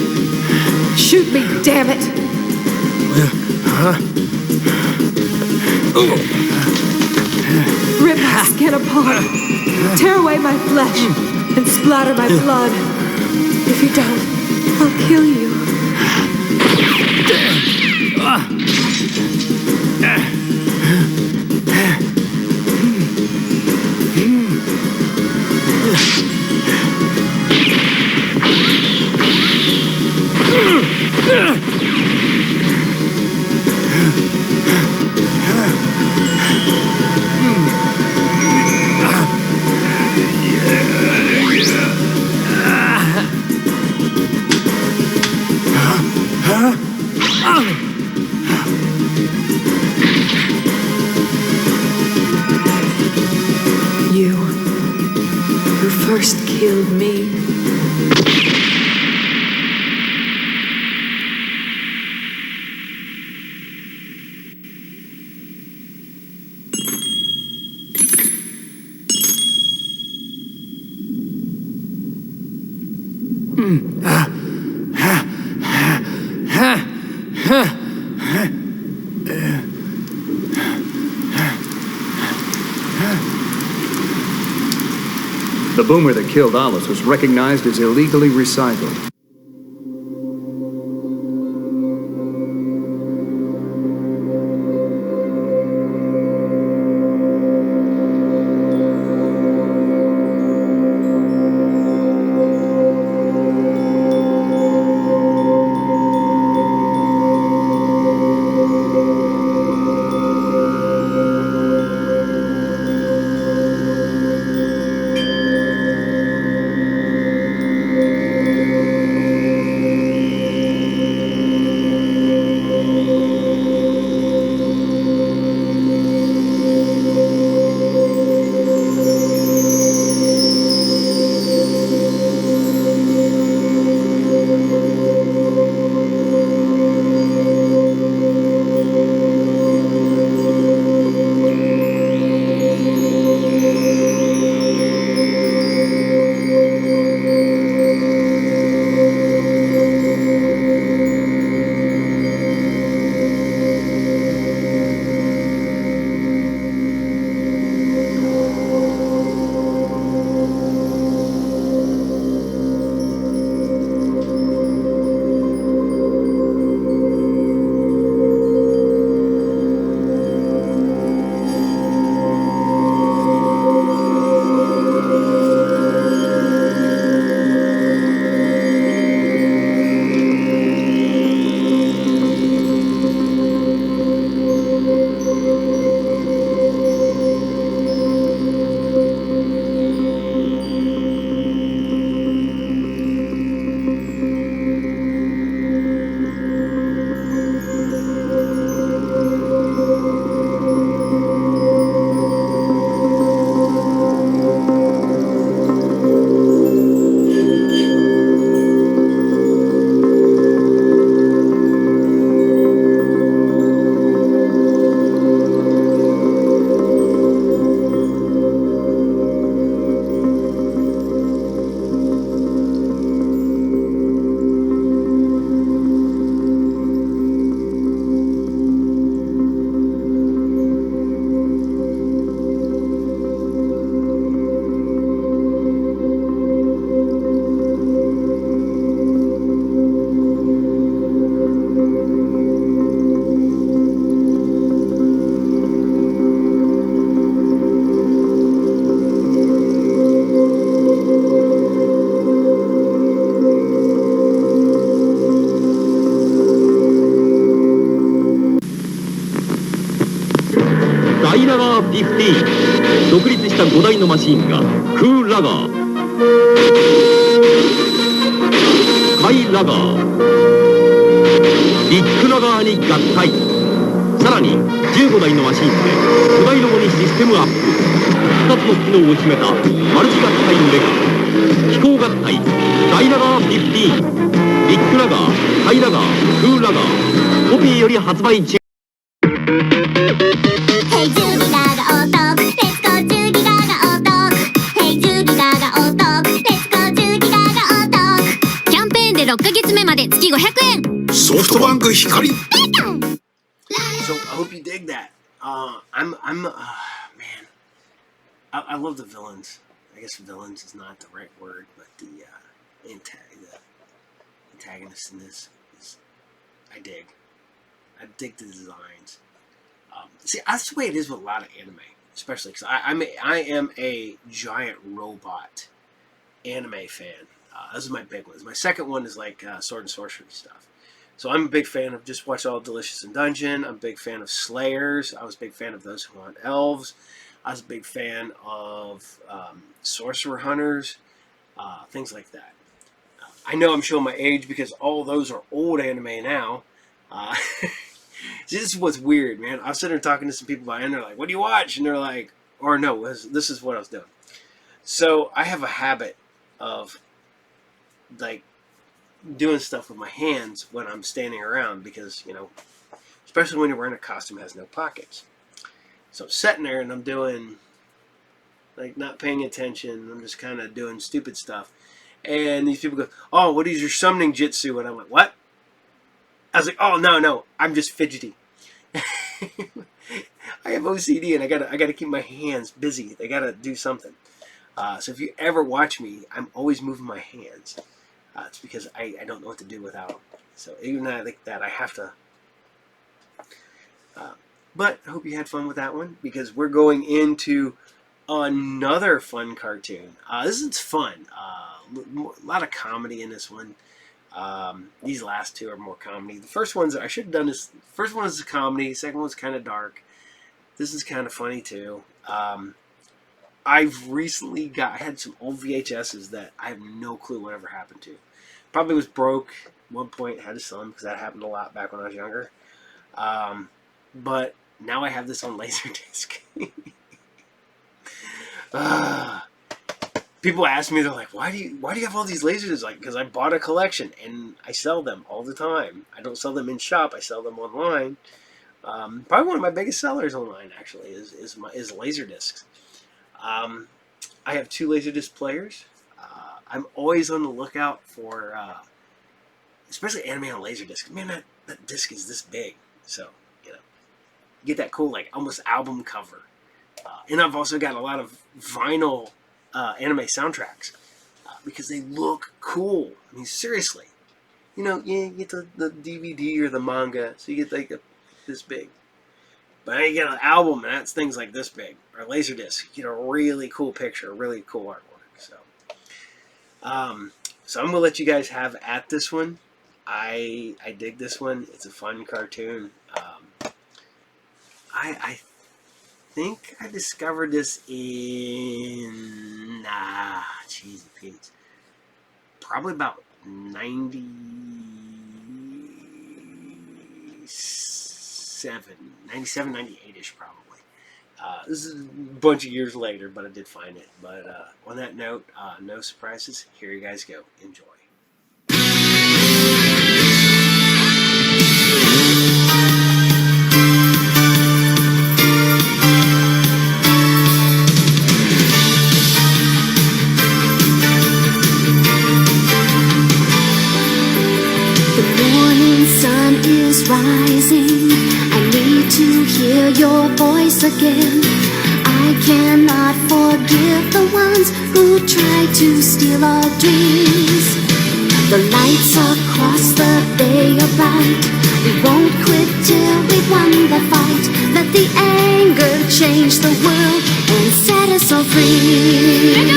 Shoot me, damn it! Rip my skin apart. Tear away my flesh and splatter my blood. If you don't, I'll kill you. You who first killed me. The boomer that killed Alice was recognized as illegally recycled. ナガー15、独立した5台のマシンがクーラガー、カイラガー、ビッグラガーに合体。さらに15台のマシンで巨大ロボにシステムアップ。2つの機能を秘めたマルチ合体メカ飛行合体ダイラガー15、ビッグラガー、カイラガー、クーラガー、コピーより発売中。キャンペーンで6ヶ月目まで月500円。ソフトバンク光。 So I hope you dig that. Man, I love the villains. I guess villains is not the right word, but the antagonist in this is, I dig. I dig the designs. See, that's the way it is with a lot of anime, especially because I am a giant robot anime fan. This is my big one. My second one is like sword and sorcery stuff. So I'm a big fan of just watch all Delicious in Dungeon. I'm a big fan of Slayers. I was a big fan of Those Who Want Elves. I was a big fan of Sorcerer Hunters, things like that. I know I'm showing my age because all those are old anime now. This is what's weird, man. I was sitting there talking to some people about it, and they're like, what do you watch? And they're like, or no, this is what I was doing. So I have a habit of, like, doing stuff with my hands when I'm standing around because, you know, especially when you're wearing a costume that has no pockets. So I'm sitting there and I'm doing, like, not paying attention. I'm just kind of doing stupid stuff. And these people go, oh, what is your summoning jutsu? And I went, what? I was like, oh, no, I'm just fidgety. I have OCD and I gotta keep my hands busy. They gotta do something. So if you ever watch me, I'm always moving my hands. It's because I don't know what to do without them. So even like that, I have to. But I hope you had fun with that one because we're going into another fun cartoon. This is fun. A lot of comedy in this one. These last two are more comedy. The first ones I should have done this. First one is a comedy. Second one's kind of dark. This is kind of funny too. I've recently I had some old VHSs that I have no clue whatever happened to. Probably was broke at one point, had to sell them because that happened a lot back when I was younger. But now I have this on Laserdisc. People ask me, they're like, why do you have all these lasers? Like, because I bought a collection and I sell them all the time. I don't sell them in shop, I sell them online. Probably one of my biggest sellers online actually is Laserdiscs. I have 2 Laserdisc players. I'm always on the lookout for, especially anime on Laserdisc. Man, that disc is this big. So, you know, get that cool, like, almost album cover. And I've also got a lot of vinyl anime soundtracks because they look cool. I mean, seriously. You know, you get the DVD or the manga, so you get, like, this big. But then you get an album, and that's things like this big. Or Laserdisc, you get a really cool picture, really cool artwork. So I'm going to let you guys have at this one. I dig this one. It's a fun cartoon. I think I discovered this in, jeez, Pete, probably about 97, 98-ish probably. This is a bunch of years later, but I did find it. But on that note, no surprises. Here you guys go. Enjoy. The morning sun is rising. I need to hear your voice again. I cannot forgive the ones who try to steal our dreams. The lights across the bay are bright. We won't quit till we've won the fight. Let the anger change the world and set us all free.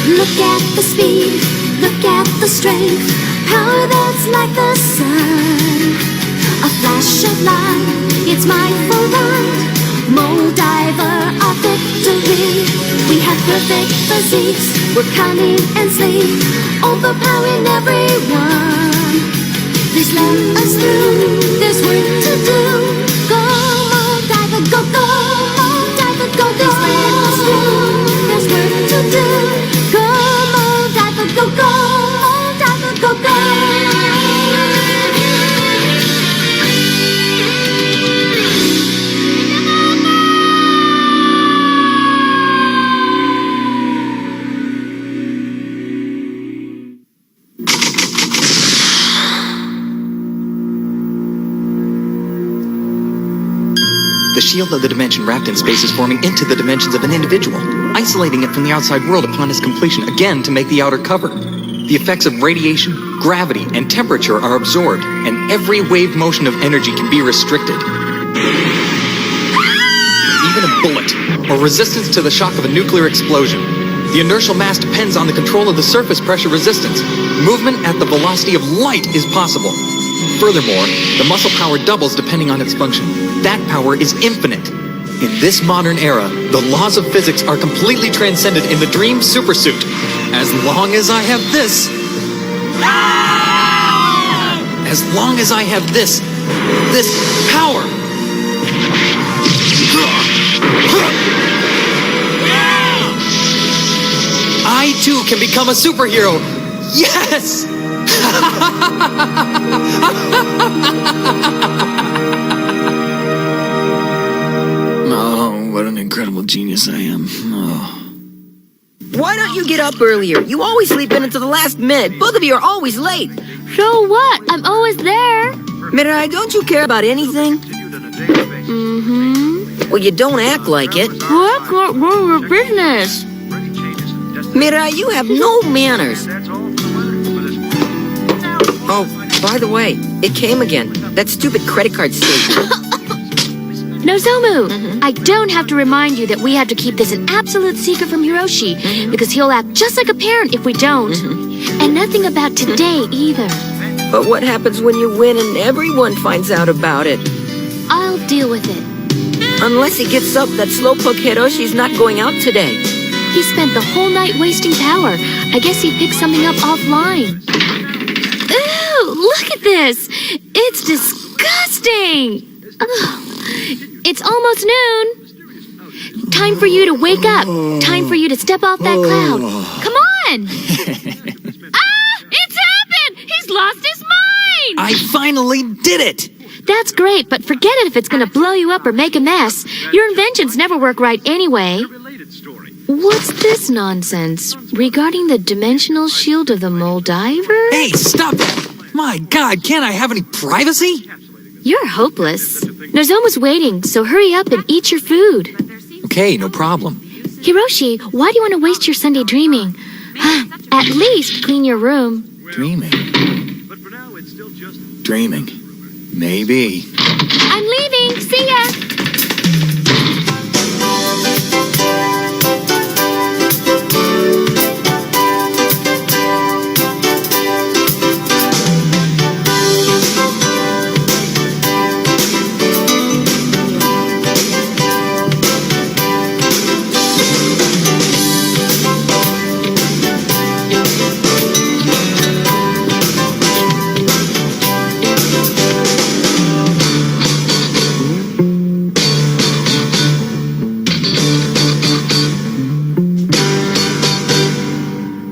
Look at the speed, look at the strength, power that's like the sun. A flash of light, it's mine for right. Moldiver, our victory. We have perfect physiques, we're cunning and sleek, overpowering everyone. Please let us through, there's work to do. Go, Moldiver, go, go, Moldiver, go, go. Please let us through, there's work to do. Go, Moldiver, go, go, Moldiver, go, go. The shield of the dimension wrapped in space is forming into the dimensions of an individual, isolating it from the outside world upon its completion, again to make the outer cover. The effects of radiation, gravity, and temperature are absorbed, and every wave motion of energy can be restricted. Even a bullet, or resistance to the shock of a nuclear explosion. The inertial mass depends on the control of the surface pressure resistance. Movement at the velocity of light is possible. Furthermore, the muscle power doubles depending on its function. That power is infinite. In this modern era, the laws of physics are completely transcended in the Dream Supersuit. As long as I have this... As long as I have this power... I too can become a superhero! Yes! Oh, what an incredible genius I am. Oh. Why don't you get up earlier? You always sleep in until the last minute. Both of you are always late. So what? I'm always there. Mirai, don't you care about anything? Mm-hmm. Well, you don't act like it. Well, I can't run your business. Mirai, you have no manners. Oh, by the way, it came again. That stupid credit card statement. Nozomu, I don't have to remind you that we have to keep this an absolute secret from Hiroshi, because he'll act just like a parent if we don't. And nothing about today either. But what happens when you win and everyone finds out about it? I'll deal with it. Unless he gets up, that slowpoke Hiroshi's not going out today. He spent the whole night wasting power. I guess he picked something up offline. Ooh, look at this! It's disgusting! Ugh. It's almost noon. Time for you to wake up. Time for you to step off that cloud. Come on! It's happened! He's lost his mind! I finally did it! That's great, but forget it if it's gonna blow you up or make a mess. Your inventions never work right anyway. What's this nonsense? Regarding the dimensional shield of the Moldiver? Hey, stop it! My God, can't I have any privacy? You're hopeless. Nozomu's waiting, so hurry up and eat your food. Okay, no problem. Hiroshi, why do you want to waste your Sunday dreaming? At least clean your room. Dreaming. Dreaming. Maybe. I'm leaving. See ya.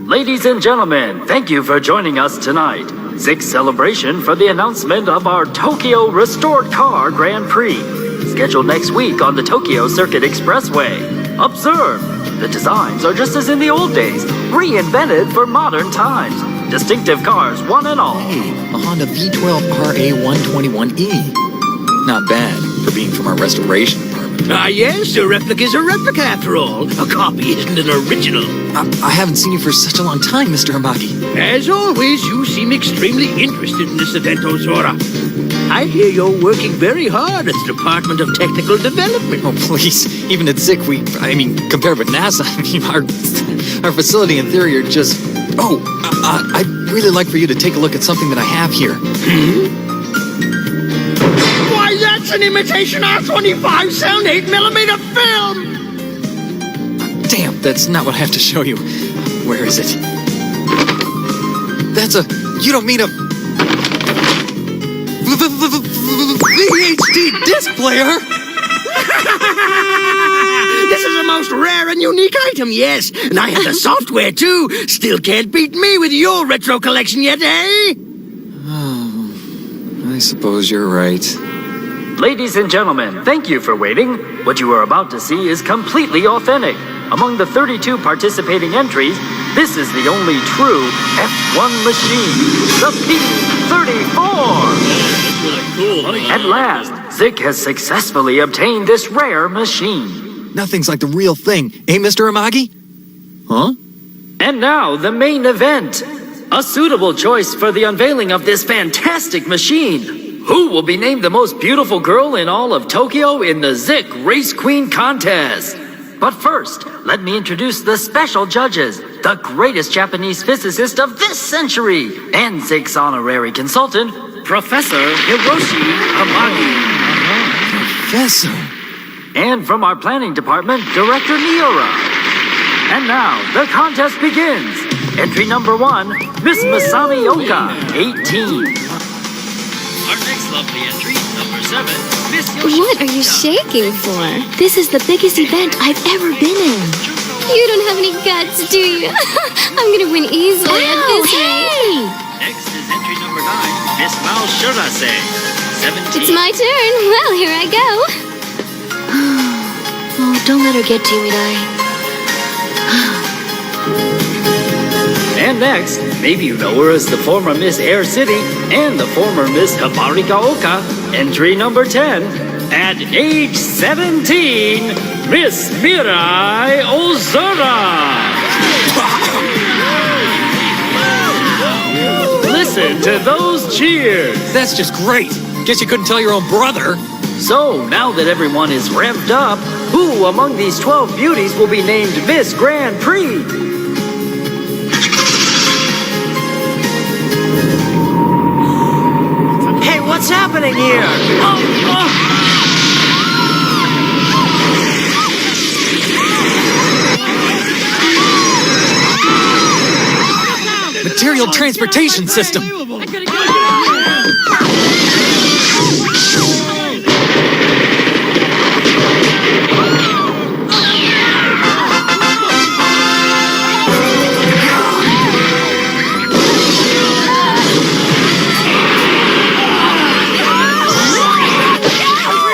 Ladies and gentlemen, thank you for joining us tonight. Sixth celebration for the announcement of our Tokyo Restored Car Grand Prix, scheduled next week on the Tokyo Circuit Expressway. Observe, the designs are just as in the old days, reinvented for modern times. Distinctive cars, one and all. Hey, a Honda V12 RA121E. Not bad for being from our restoration department. Ah, yes, a replica's a replica after all. A copy isn't an original. I haven't seen you for such a long time, Mr. Hamaki. As always, you seem extremely interested in this event, Ozora. I hear you're working very hard at the Department of Technical Development. Oh, please. Even at ZIC, compared with NASA, our facility and theory are just... Oh, I'd really like for you to take a look at something that I have here. an imitation R25 sound 8mm film! Damn, that's not what I have to show you. Where is it? That's a... You don't mean a... VHD disc player? This is a most rare and unique item, yes. And I have the software, too. Still can't beat me with your retro collection yet, eh? Oh, I suppose you're right. Ladies and gentlemen, thank you for waiting. What you are about to see is completely authentic. Among the 32 participating entries, this is the only true F1 machine, the P-34. At last, Zik has successfully obtained this rare machine. Nothing's like the real thing, eh, Mr. Amagi? Huh? And now, the main event. A suitable choice for the unveiling of this fantastic machine. Who will be named the most beautiful girl in all of Tokyo in the Zik Race Queen contest? But first, let me introduce the special judges, the greatest Japanese physicist of this century, and Zik's honorary consultant, Professor Hiroshi Amagi. Professor? And from our planning department, Director Miura. And now, the contest begins. Entry number 1, Miss Masami Oka, 18. Our next lovely entry, number 7, Miss Yoshi. What are you shaking for? This is the biggest event I've ever been in. You don't have any guts, do you? I'm gonna win easily at this rate. Next is entry number 9, Miss Mao Shirase, 17. It's my turn. Well, here I go. Oh, don't let her get to you, Midai. And next, maybe you know her as the former Miss Air City and the former Miss Habarikaoka, entry number 10. At age 17, Miss Mirai Ozora. Listen to those cheers. That's just great. Guess you couldn't tell your own brother. So, now that everyone is revved up, who among these 12 beauties will be named Miss Grand Prix? Hey, what's happening here? Material transportation system.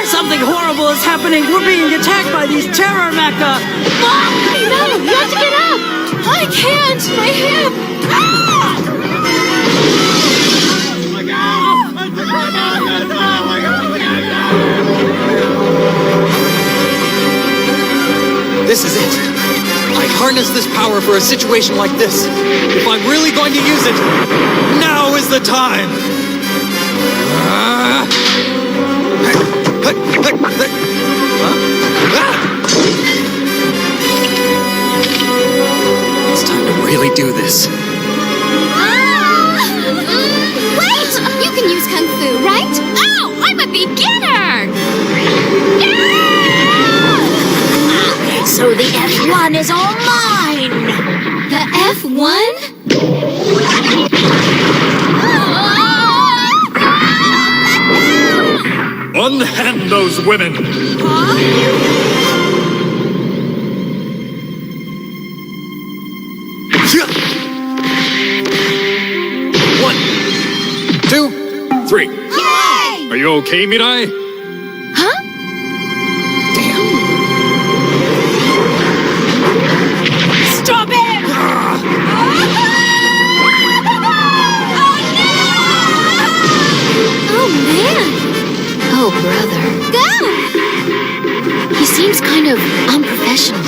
Something horrible is happening. We're being attacked by these terror mecha. No, you have to get up. I can't. My hip. This is it. I harness this power for a situation like this. If I'm really going to use it, now is the time. It's time to really do this. Wait! You can use Kung Fu, right? Oh, I'm a beginner! So the F1 is all mine! The F1? Unhand those women! One, 2, 3. Yay! Are you okay, Mirai? Huh? Stop it! Oh, man! Oh, brother. Go! He seems kind of unprofessional.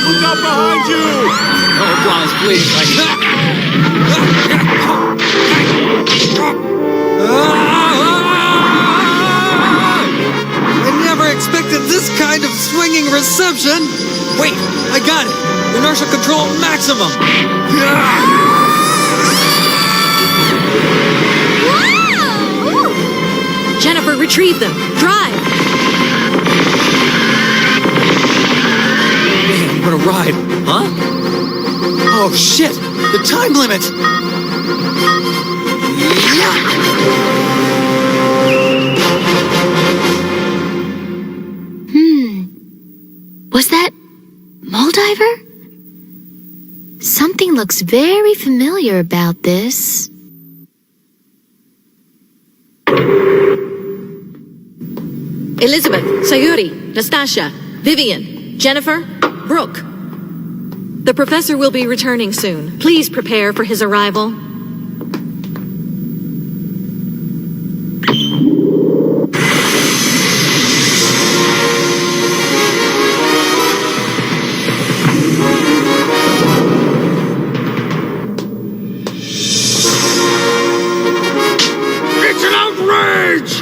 Look out behind you! No applause, please. Like that. expected this kind of swinging reception. Wait, I got it. Inertial control maximum. Jennifer, retrieve them. Drive. Man, what a ride. Huh? Oh, shit. The time limit. Was that Moldiver? Something looks very familiar about this. Elizabeth, Sayuri, Nastasia, Vivian, Jennifer, Brooke. The professor will be returning soon. Please prepare for his arrival. It's an outrage!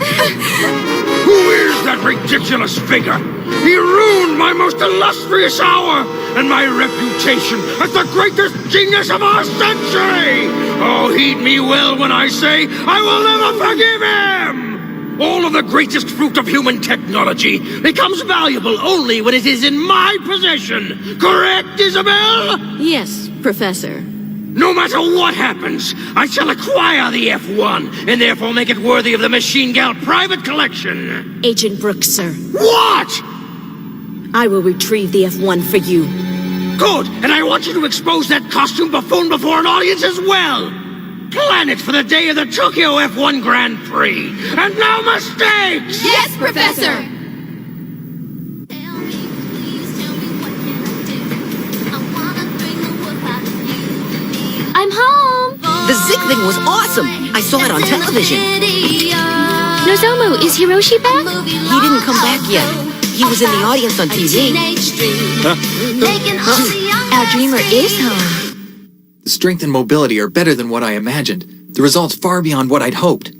Who is that ridiculous figure? He ruined my most illustrious hour and my reputation as the greatest genius of our century! Oh, heed me well when I say I will never forgive him! All of the greatest fruit of human technology becomes valuable only when it is in my possession. Correct, Isabel? Yes, Professor. No matter what happens, I shall acquire the F1 and therefore make it worthy of the Machine Gal private collection. Agent Brooks, sir. What? I will retrieve the F1 for you. Good, and I want you to expose that costume buffoon before an audience as well. Plan it for the day of the Tokyo F1 Grand Prix. And no mistakes! Yes, Professor! I'm home! The Zig thing was awesome. I saw it on television. Nozomu, is Hiroshi back? He didn't come back yet. He was in the audience on TV. Our dreamer is home. Strength and mobility are better than what I imagined. The results far beyond what I'd hoped.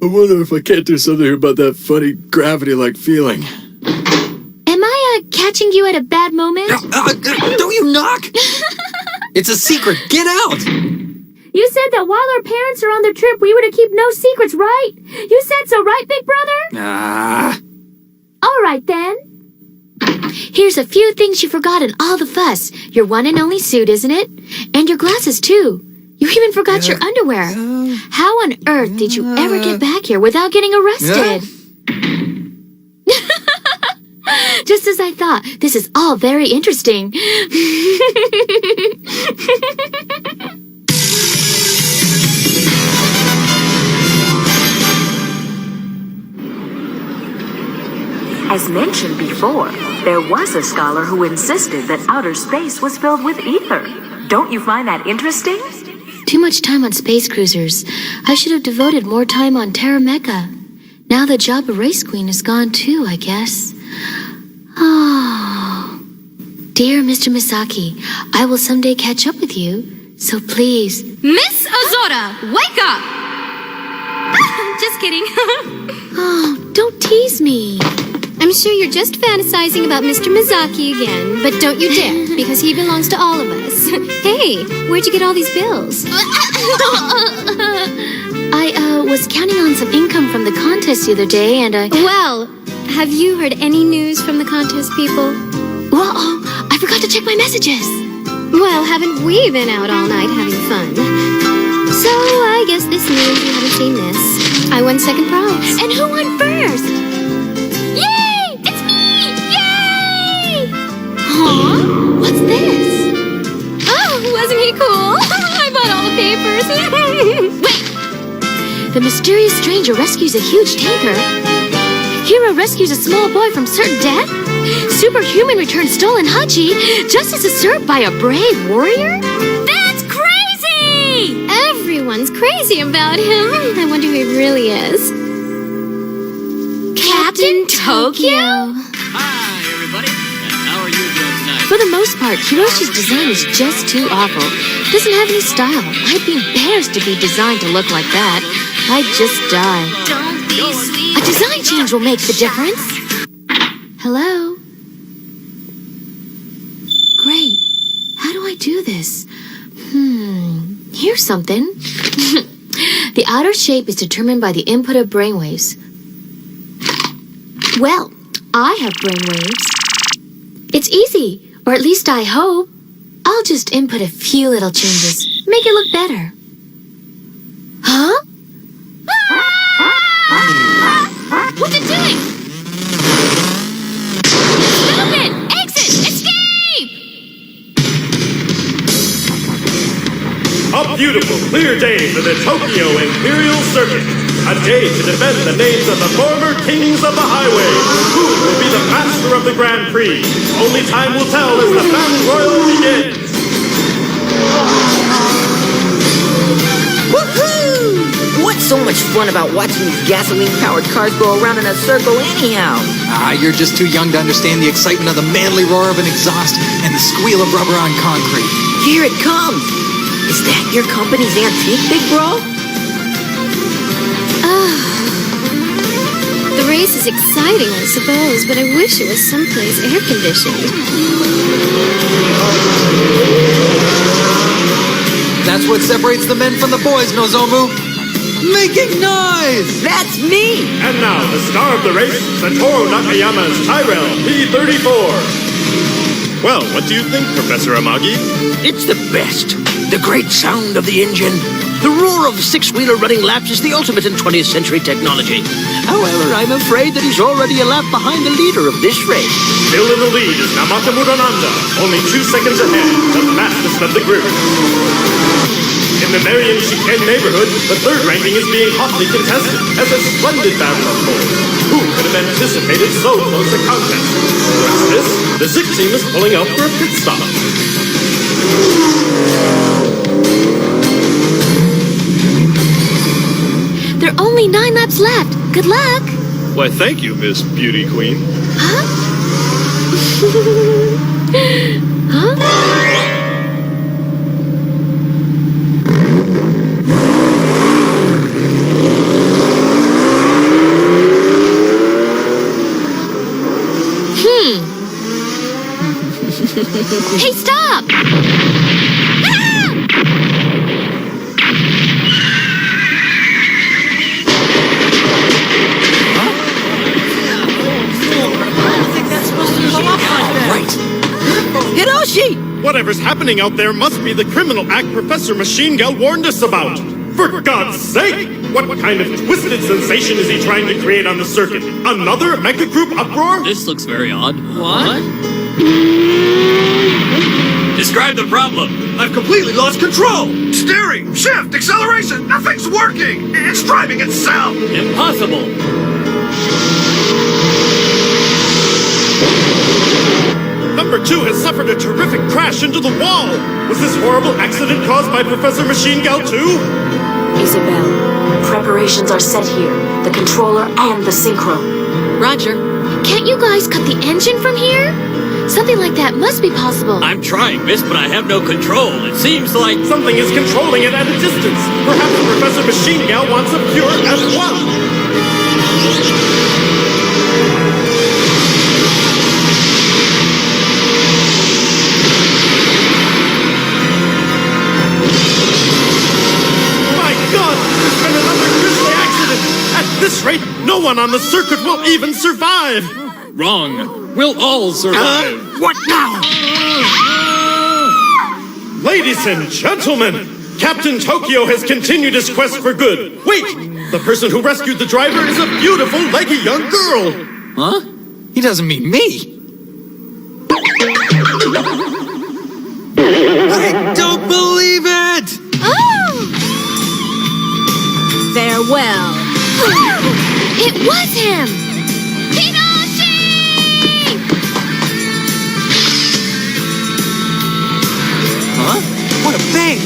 I wonder if I can't do something about that funny gravity-like feeling. Am I catching you at a bad moment? Don't you knock! It's a secret. Get out! You said that while our parents are on the trip, we were to keep no secrets, right? You said so, right, Big Brother? All right, then. Here's a few things you forgot in all the fuss. Your one and only suit, isn't it? And your glasses, too. You even forgot your underwear. How on earth did you ever get back here without getting arrested? Just as I thought. This is all very interesting. As mentioned before, there was a scholar who insisted that outer space was filled with ether. Don't you find that interesting? Too much time on space cruisers. I should have devoted more time on Terra Mecha. Now the job of race queen is gone too, I guess. Oh. Dear Mr. Misaki, I will someday catch up with you, so please. Miss Ozora, wake up! Just kidding. Oh, don't tease me. I'm sure you're just fantasizing about Mr. Mizaki again, but don't you dare, because he belongs to all of us. Hey, where'd you get all these bills? I was counting on some income from the contest the other day, and Well, have you heard any news from the contest people? Well, I forgot to check my messages. Well, haven't we been out all night having fun? So, I guess this means you haven't seen this. I won second prize. And who won first? Yay! It's me! Yay! Huh? What's this? Oh, wasn't he cool? I bought all the papers. Wait! The mysterious stranger rescues a huge tanker. Hero rescues a small boy from certain death. Superhuman returns stolen Hachi. Justice is served by a brave warrior. That's crazy! Everyone's crazy about him. I wonder who he really is. Captain Tokyo? Hi, everybody. How are you doing tonight? For the most part, Hiroshi's design is just too awful. Doesn't have any style. I'd be embarrassed to be designed to look like that. I'd just die. Don't be sweet. A design change will make the difference. Hello? Great. How do I do this? Here's something. The outer shape is determined by the input of brainwaves. Well, I have brainwaves. It's easy, or at least I hope. I'll just input a few little changes. Make it look better. Huh? What's it doing? Stop it! Exit! Escape! A beautiful, clear day for the Tokyo Imperial Circuit. A day to defend the names of the former kings of the highway. Who will be the master of the Grand Prix? Only time will tell as the Battle Royal begins. Woohoo! What's so much fun about watching these gasoline-powered cars go around in a circle anyhow? You're just too young to understand the excitement of the manly roar of an exhaust and the squeal of rubber on concrete. Here it comes! Is that your company's antique, big bro? The race is exciting, I suppose, but I wish it was someplace air-conditioned. That's what separates the men from the boys, Nozomu. Making noise! That's me! And now, the star of the race, Satoru Nakayama's Tyrell P-34. Well, what do you think, Professor Amagi? It's the best. The great sound of the engine. The roar of the six-wheeler running laps is the ultimate in 20th century technology. However, I'm afraid that he's already a lap behind the leader of this race. Still in the lead is Namata Murananda, only 2 seconds ahead, the fastest of the group. In the Marion Chicane neighborhood, the third ranking is being hotly contested as a splendid battle unfolds. Who could have anticipated so close a contest? What's this? The Zik team is pulling out for a pit stop. There are only 9 laps left. Good luck. Why, thank you, Miss Beauty Queen. Huh? Huh? Hey, stop! Ah! Hiroshi! Whatever's happening out there must be the criminal act Professor Machine Gal warned us about. For God's sake! What kind of twisted sensation is he trying to create on the circuit? Another Mecha Group uproar? This looks very odd. What? Describe the problem. I've completely lost control! Steering, shift, acceleration, nothing's working! It's driving itself! Impossible! Number 2 has suffered a terrific crash into the wall! Was this horrible accident caused by Professor Machine Gal too? Isabel, preparations are set here. The controller and the synchro. Roger. Can't you guys cut the engine from here? Something like that must be possible. I'm trying, miss, but I have no control. It seems like something is controlling it at a distance. Perhaps Professor Machine Gal wants a pure F1. At this rate, no one on the circuit will even survive! Wrong. We'll all survive. What now? Ladies and gentlemen, Captain Tokyo has continued his quest for good. Wait! The person who rescued the driver is a beautiful, leggy young girl! Huh? He doesn't mean me. I don't believe it! Oh! Farewell. It was him! Hinoshi! Huh? What a bang!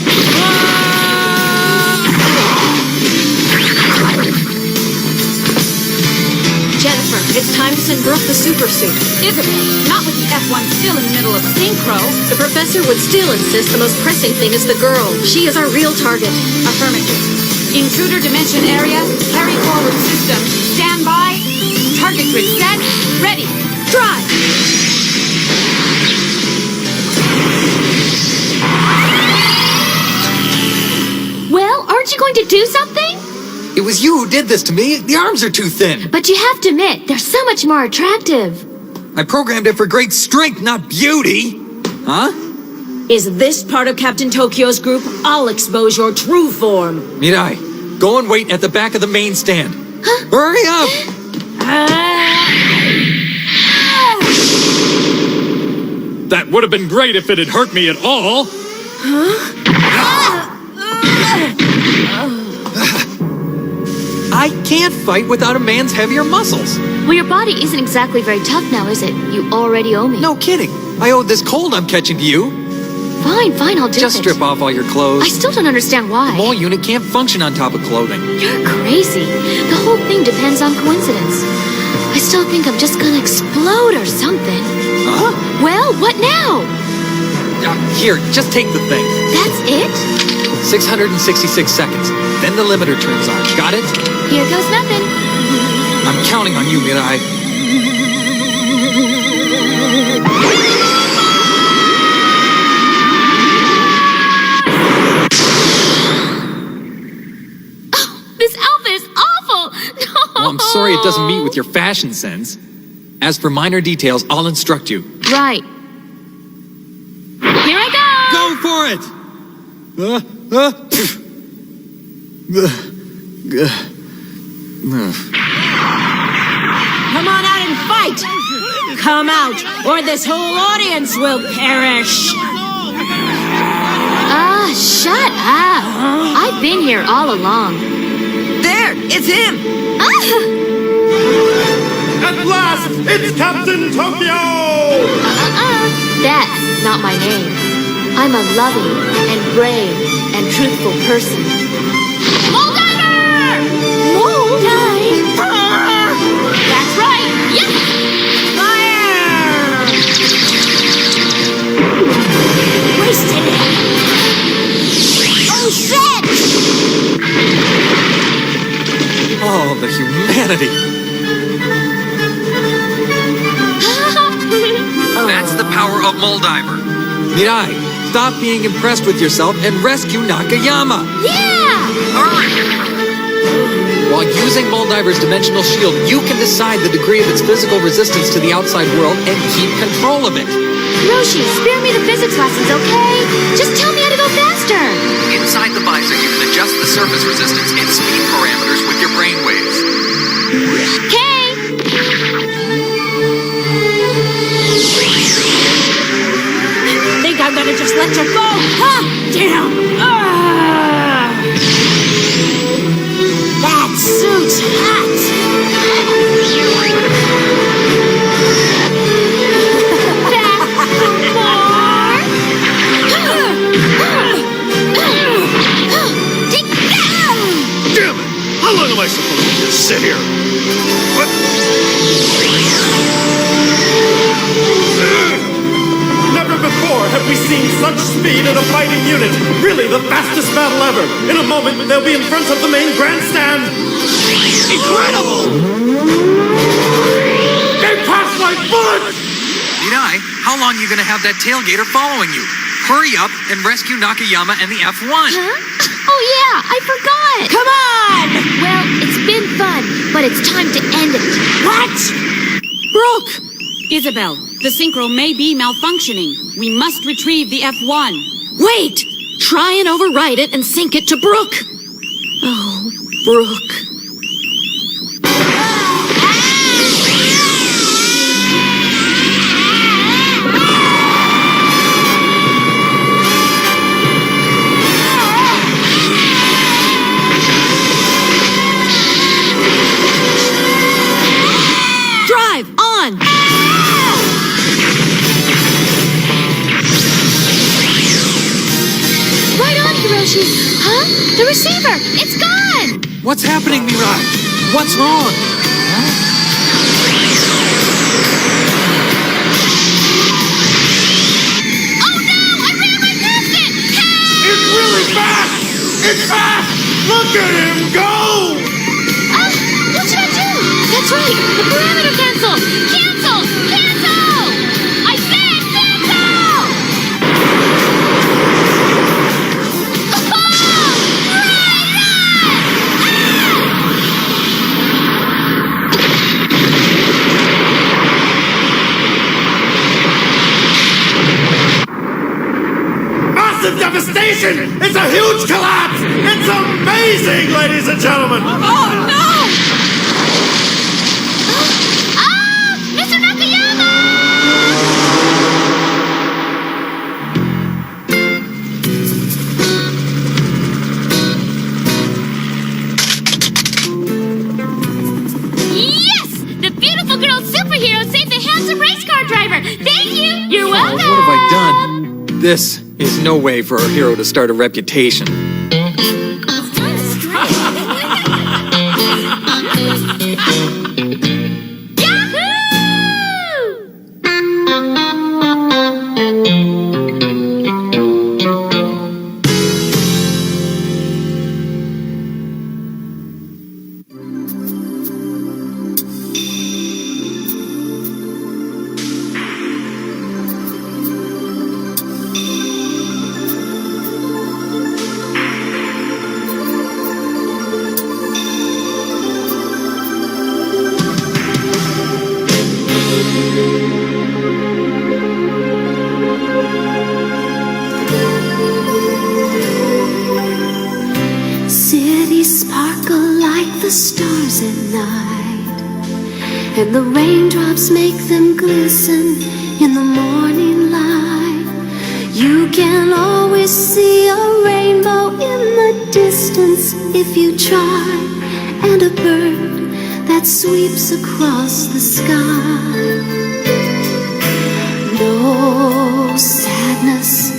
Jennifer, it's time to send Brooke the super suit. Isabel, not with the F1 still in the middle of synchro. The professor would still insist the most pressing thing is the girl. She is our real target. Affirmative. Intruder dimension area, carry forward system. Stand by. Target grid set. Ready. Drive! Well, aren't you going to do something? It was you who did this to me. The arms are too thin. But you have to admit, they're so much more attractive. I programmed it for great strength, not beauty. Huh? Is this part of Captain Tokyo's group? I'll expose your true form. Mirai, go and wait at the back of the main stand. Huh? Hurry up! That would have been great if it had hurt me at all. I can't fight without a man's heavier muscles. Well, your body isn't exactly very tough now, is it? You already owe me. No kidding. I owe this cold I'm catching to you. Fine, I'll do it. Just strip off all your clothes. I still don't understand why. The mole unit can't function on top of clothing. You're crazy. The whole thing depends on coincidence. I still think I'm just gonna explode or something. Huh? Well, what now? Here, just take the thing. That's it? 666 seconds. Then the limiter turns on. Got it? Here goes nothing. I'm counting on you, Mirai. This outfit is awful! No! Well, I'm sorry it doesn't meet with your fashion sense. As for minor details, I'll instruct you. Right. Here I go! Go for it! Come on out and fight! Come out, or this whole audience will perish! Shut up! I've been here all along. There! It's him! At last, it's Captain Tokyo! That's not my name. I'm a loving and brave and truthful person. Mole diver! Mole diver! That's right! Yes! Fire! Wasted it! Oh, shit! Oh, the humanity! That's the power of Moldiver. Mirai, stop being impressed with yourself and rescue Nakayama! Yeah! While using Moldiver's dimensional shield, you can decide the degree of its physical resistance to the outside world and keep control of it. Roshi, spare me the physics lessons, okay? Just tell me how to go faster! Inside the visor, you can adjust the surface resistance and speed parameters with your brainwaves. Okay! Think I'm gonna just let you go? Huh? Damn! That suit's hot! Damn it! How long am I supposed to just sit here? What? Never before have we seen such speed in a fighting unit. Really the fastest battle ever. In a moment, they'll be in front of the main grandstand. Incredible! They passed my bullets! Mirai, how long are you gonna have that tailgater following you? Hurry up and rescue Nakayama and the F1. Huh? Oh yeah, I forgot! Come on! Well, it's been fun, but it's time to end it. What? Brooke! Isabel, the synchro may be malfunctioning. We must retrieve the F1. Wait! Try and override it and sync it to Brooke. Oh, Brooke. Drive on! Right on, Hiroshi. Huh? The receiver! It's gone! What's happening, Mirai? What's wrong? Oh no! I ran right past it! Help! It's really fast! It's fast! Look at him go! What should I do? That's right! The parameter cancel! Cancel! Cancel! situation! It's a huge collapse! It's amazing, ladies and gentlemen! Oh, no! Mr. Nakayama! Yes! The beautiful girl superhero saved the handsome race car driver! Thank you! You're welcome! What have I done? This is no way for our hero to start a reputation. Cities sparkle like the stars at night, and the raindrops make them glisten in the morning light. You can always see a rainbow in the distance if you try, and a bird that sweeps across the sky. No sadness,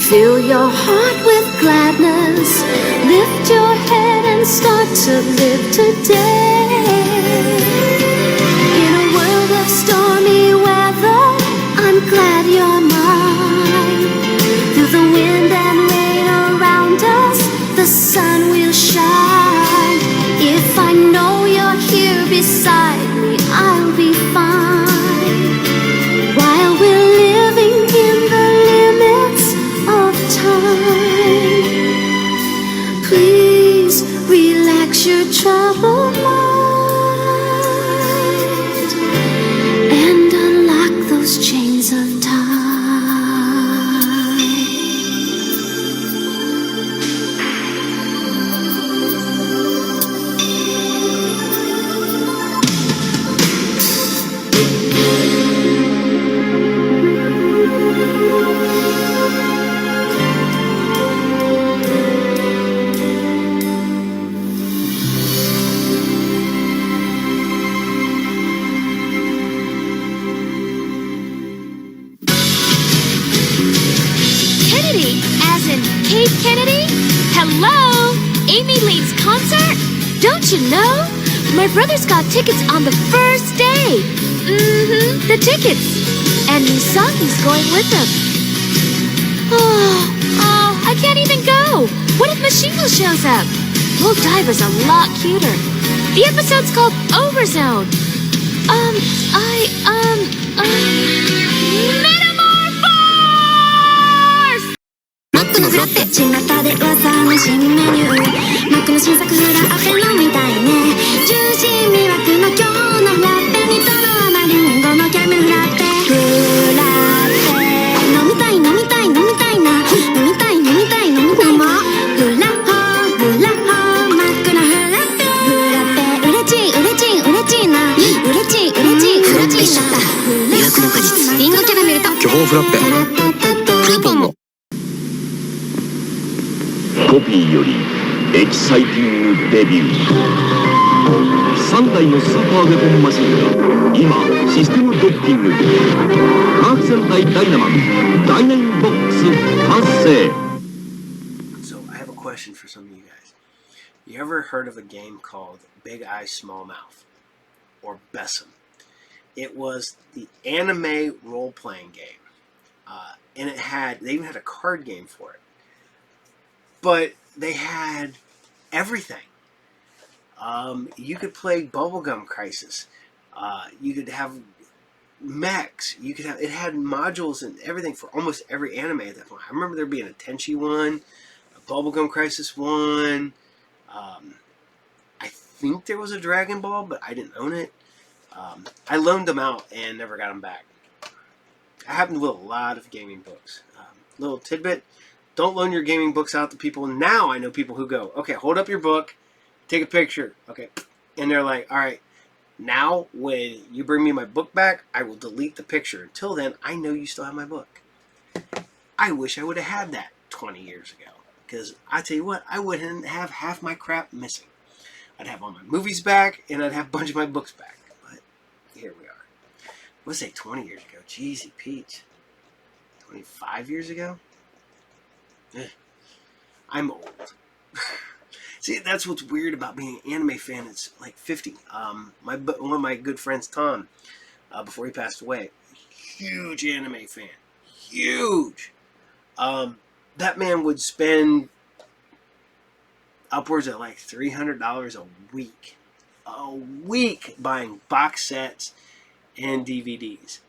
fill your heart with gladness. Lift your head and start to live today. In a world of stormy weather, I'm glad you're mine. Through the wind and rain around us, the sun will shine. If I know you're here beside me, I'll be fine. While we're living in the limits of time, please relax your troubled mind and unlock those chains of time. Kennedy, as in Kate Kennedy? Hello? Amy Lee's concert? Don't you know? My brother's got tickets on the first day. The tickets. And Misaki's going with them. Oh, I can't even go. What if Mashiko shows up? Little Diver's a lot cuter. The episode's called Overzone. Metamorphose! マックのフラッペ巷で噂の新メニュー。マックの新作フラッペ飲みたいね。ジューシー魅惑の今日のフラッペにとろはまリンゴのキャラメルフラッペ。フラッペ飲みたい飲みたい飲みたいな。飲みたい飲みたい飲みたいな。フラッホーフラッホーマックのフラッペ。フラッペうれちいな。うれちいな。フラッペしちゃった。魅惑の果実リンゴキャラメルと巨峰フラッペ。クーポンも。コピーよりエキサイティングデビュー。3台のスーパーウェポンマシンが今システムドッキング。科学戦隊ダイナマンダイナインボックス完成。 So I have a question for some of you guys. You ever heard of a game called Big Eye Small Mouth or Besom? It was the anime role-playing game, and they even had a card game for it. But they had everything. You could play Bubblegum Crisis. You could have mechs. It had modules and everything for almost every anime at that point. I remember there being a Tenchi one, a Bubblegum Crisis one. I think there was a Dragon Ball, but I didn't own it. I loaned them out and never got them back. I happen to with a lot of gaming books. Little tidbit. Don't loan your gaming books out to people. Now I know people who go, okay, hold up your book, take a picture. Okay. And they're like, all right, now when you bring me my book back, I will delete the picture. Until then, I know you still have my book. I wish I would have had that 20 years ago. Because I tell you what, I wouldn't have half my crap missing. I'd have all my movies back, and I'd have a bunch of my books back. But here we are. Let's say 20 years ago. Jeezy Peach. 25 years ago? I'm old. See, that's what's weird about being an anime fan. It's like 50. One of my good friends, Tom, before he passed away, huge anime fan. Huge. That man would spend upwards of like $300 a week. A week buying box sets and DVDs.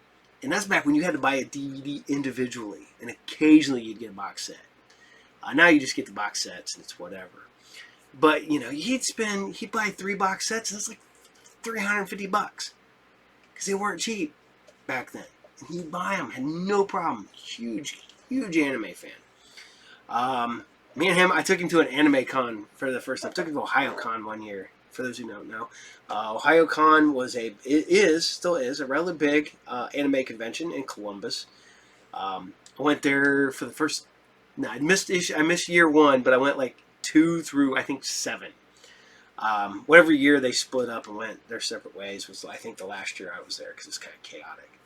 And that's back when you had to buy a DVD individually. And occasionally you'd get a box set. Now you just get the box sets and it's whatever. But, you know, he'd buy 3 box sets and it's like $350. Because they weren't cheap back then. And he'd buy them, had no problem. Huge anime fan. Me and him, I took him to an anime con for the first time. I took him to OhioCon one year. For those who don't know, OhioCon still is a rather big anime convention in Columbus. I went there for the first. No, I missed year 1, but I went like 2 through I think 7. Whatever year they split up and went their separate ways was I think the last year I was there because it's kind of chaotic.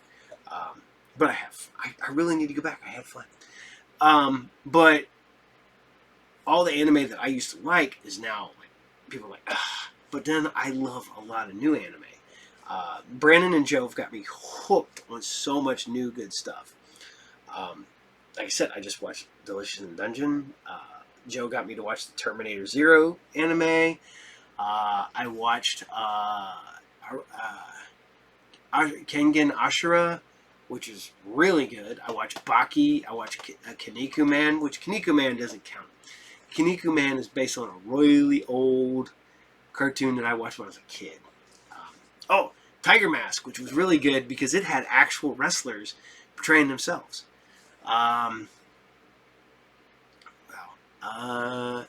But I really need to go back. I had fun. But all the anime that I used to like is now like people are like, ugh. But then I love a lot of new anime. Brandon and Joe have got me hooked on so much new good stuff. Like I said, I just watched Delicious in the Dungeon. Joe got me to watch the Terminator Zero anime. I watched Kengan Ashura, which is really good. I watched Baki. I watched Kinnikuman Man, which Kinnikuman Man doesn't count. Kinnikuman Man is based on a really old cartoon that I watched when I was a kid. Tiger Mask, which was really good because it had actual wrestlers portraying themselves.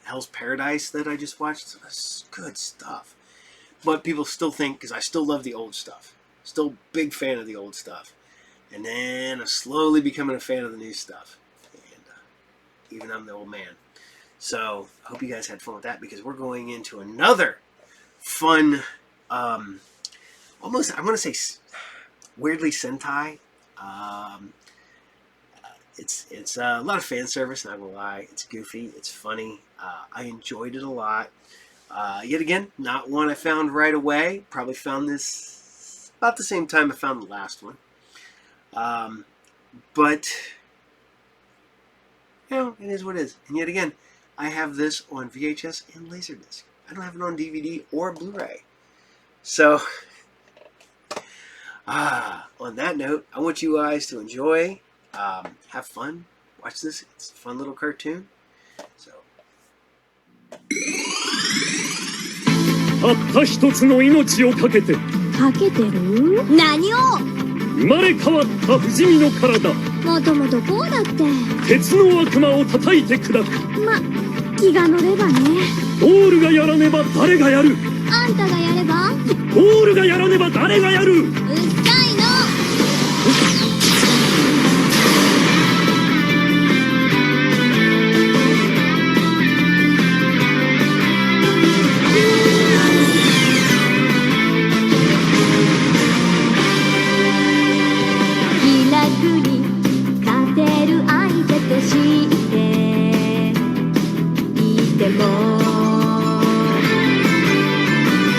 Hell's Paradise that I just watched. That's good stuff. But people still think, because I still love the old stuff. Still big fan of the old stuff. And then I'm slowly becoming a fan of the new stuff. And even I'm the old man. So I hope you guys had fun with that because we're going into another fun, almost, I want to say weirdly Sentai. It's a lot of fan service, not gonna lie. It's goofy, it's funny. I enjoyed it a lot. Yet again, not one I found right away. Probably found this about the same time I found the last one. But you know, it is what it is. And yet again, I have this on VHS and Laserdisc. I don't have it on DVD or Blu-ray. So, on that note, I want you guys to enjoy, have fun, watch this. It's a fun little cartoon. So. たった一つの命をかけてかけてる？何を？生まれ変わった不死身の体もともとこうだって。鉄の悪魔を叩いて砕く。ま、気が乗ればね。オールがやらねば誰がやる。あんたがやれば？オールがやらねば誰がやる。うっさいの。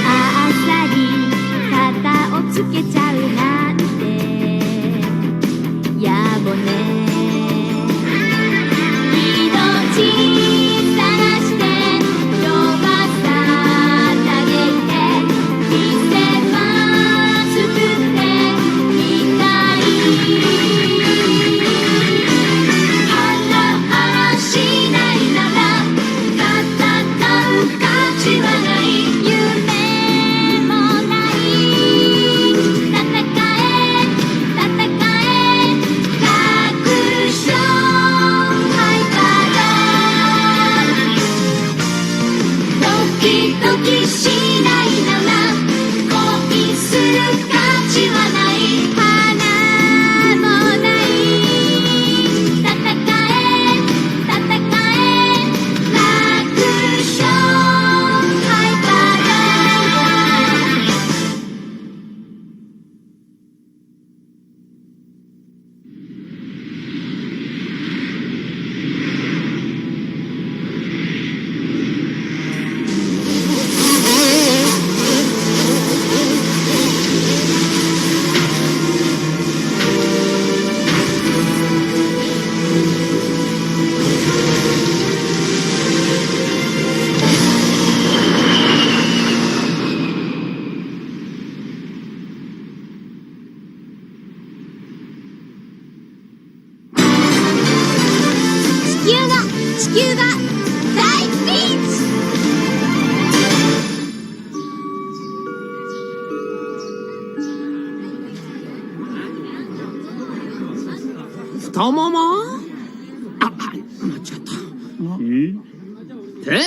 あっさり肩をつけちゃうな太ももテレ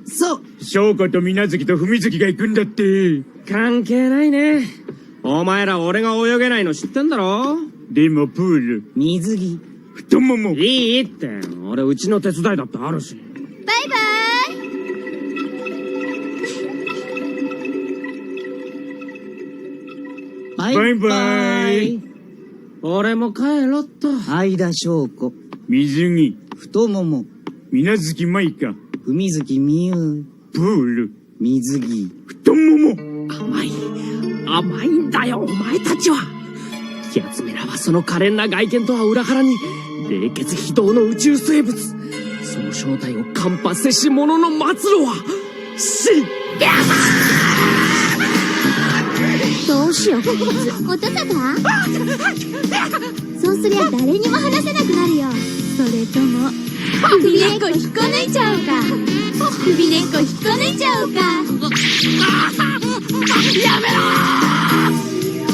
そう。翔子と水月と文月が行くんだって。関係ないね。お前ら俺が泳げないの知ってんだろ。でもプール、水着。太もも。いいって。俺うちの手伝いだってあるし。バイバイ。バイバイ。俺も帰ろっと。相田翔子、水着、太もも、水月舞香、文月美優、プール、水着、太もも。甘いんだよお前たちは。奴めらはその可憐な外見とは裏腹に冷血非道の宇宙生物、その正体をカンパせし者の末路は死。どうしよう、こいつ。落とせた？そうすりゃ誰にも話せなくなるよ。それとも、首根っこ引っこ抜いちゃおうか。首根っこ引っこ抜いちゃおうか。やめろ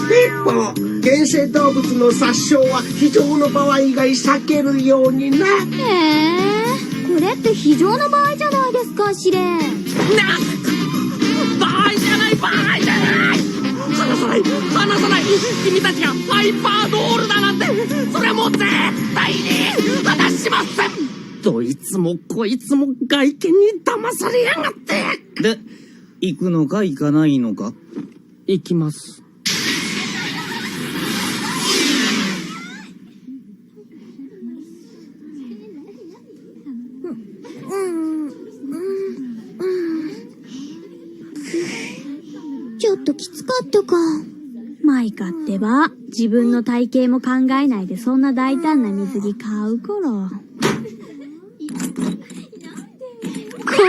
一方、原生動物の殺傷は非常の場合以外避けるようにな。これって非常の場合じゃないですか、司令。場合じゃない、場合じゃない。離さない、離さない。君たちがハイパードールだなんて、それはもう絶対に渡しません。どいつもこいつも外見に騙されやがって。で、行くのか行かないのか。行きます。ちょっときつかったか。マイカってば、自分の体型も考えないでそんな大胆な水着買う頃。この口が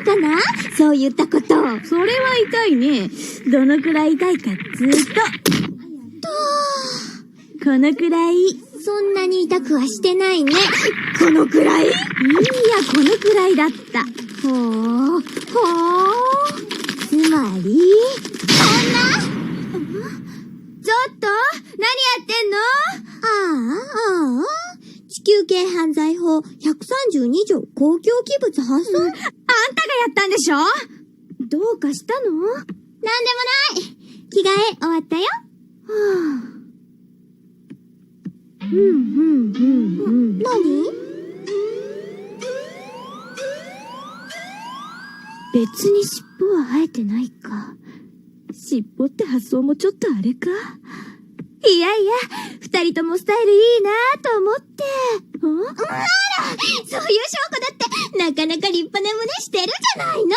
言うのかな？そう言ったこと。それは痛いね。どのくらい痛いかっつーと。このくらい。そんなに痛くはしてないね。このくらい？いや、このくらいだった。ほー。つまり、こんな？ちょっと、何やってんの？ああ。地球系犯罪法132条公共器物破損。あんたがやったんでしょ？どうかしたの？なんでもない。着替え終わったよ。はあ。何？別に尻尾は生えてないか。尻尾って発想もちょっとあれか。いやいや、二人ともスタイルいいなと思って。あら、そういう証拠だってなかなか立派な胸してるじゃないの。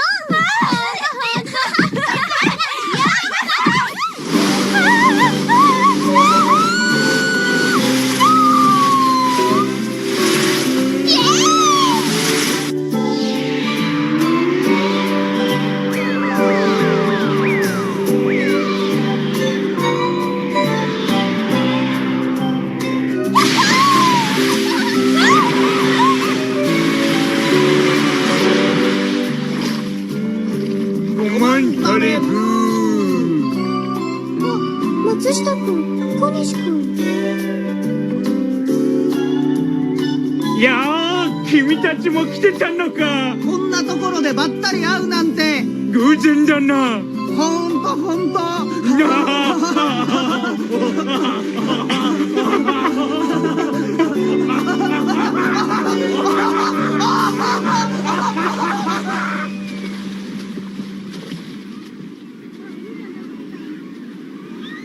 松下くん、小西くん。やあ、君たちも来てたのか。こんなところでばったり会うなんて偶然だな。ほんと。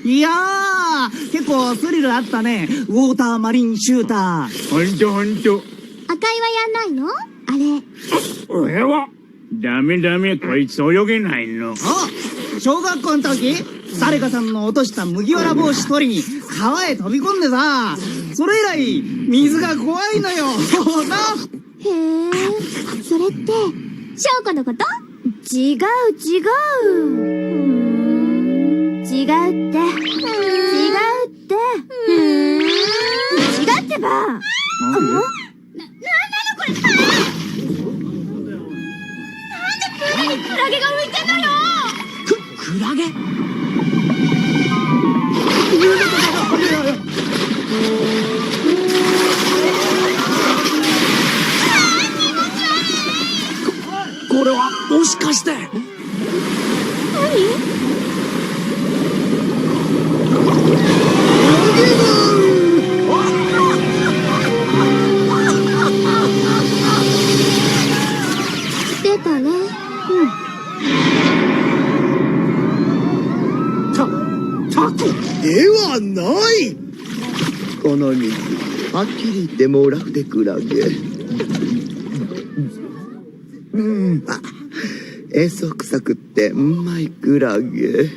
いやー、結構スリルあったね。ウォーターマリンシューター。ほんと。赤いはやんないの？あれ。俺はダメ、こいつ泳げないの。小学校の時、誰かさんの落とした麦わら帽子取りに川へ飛び込んでさ、それ以来水が怖いのよ。な。へえ、それって翔子のこと？違う。違うってば。なんなのこれ。なんでプールにクラゲが浮いてんのよ。クラゲ？これはもしかして。何？出たね。タコではない。この水、はっきり言ってもらってクラゲ。塩素臭くってうまいクラゲ。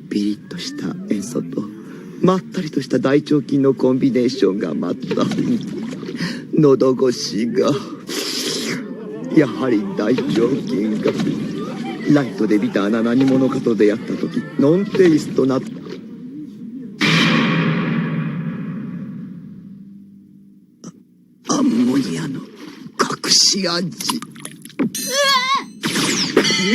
ピリッとした塩素とまったりとした大腸菌のコンビネーションがまた喉越しが、やはり大腸菌がライトでビターな何者かと出会った時ノンテイストなアンモニアの隠し味。お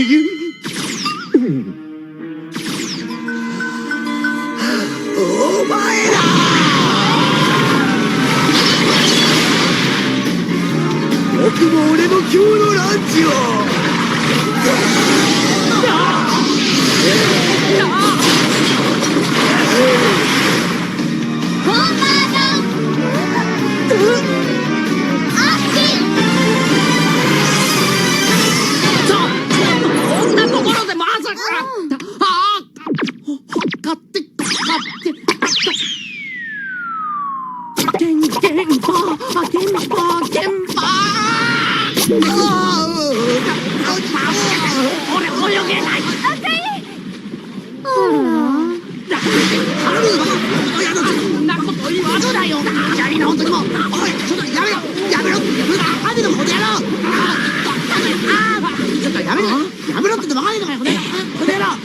前ら僕も俺の今日のランチを。こんなところでまさか。買って俺泳げない。そんなこと言わずだよ。じゃりの本当にもう。おい、ちょっとやめろ雨のことやろう。ちょっとやめろって言って分かんないのかよ。これやろう。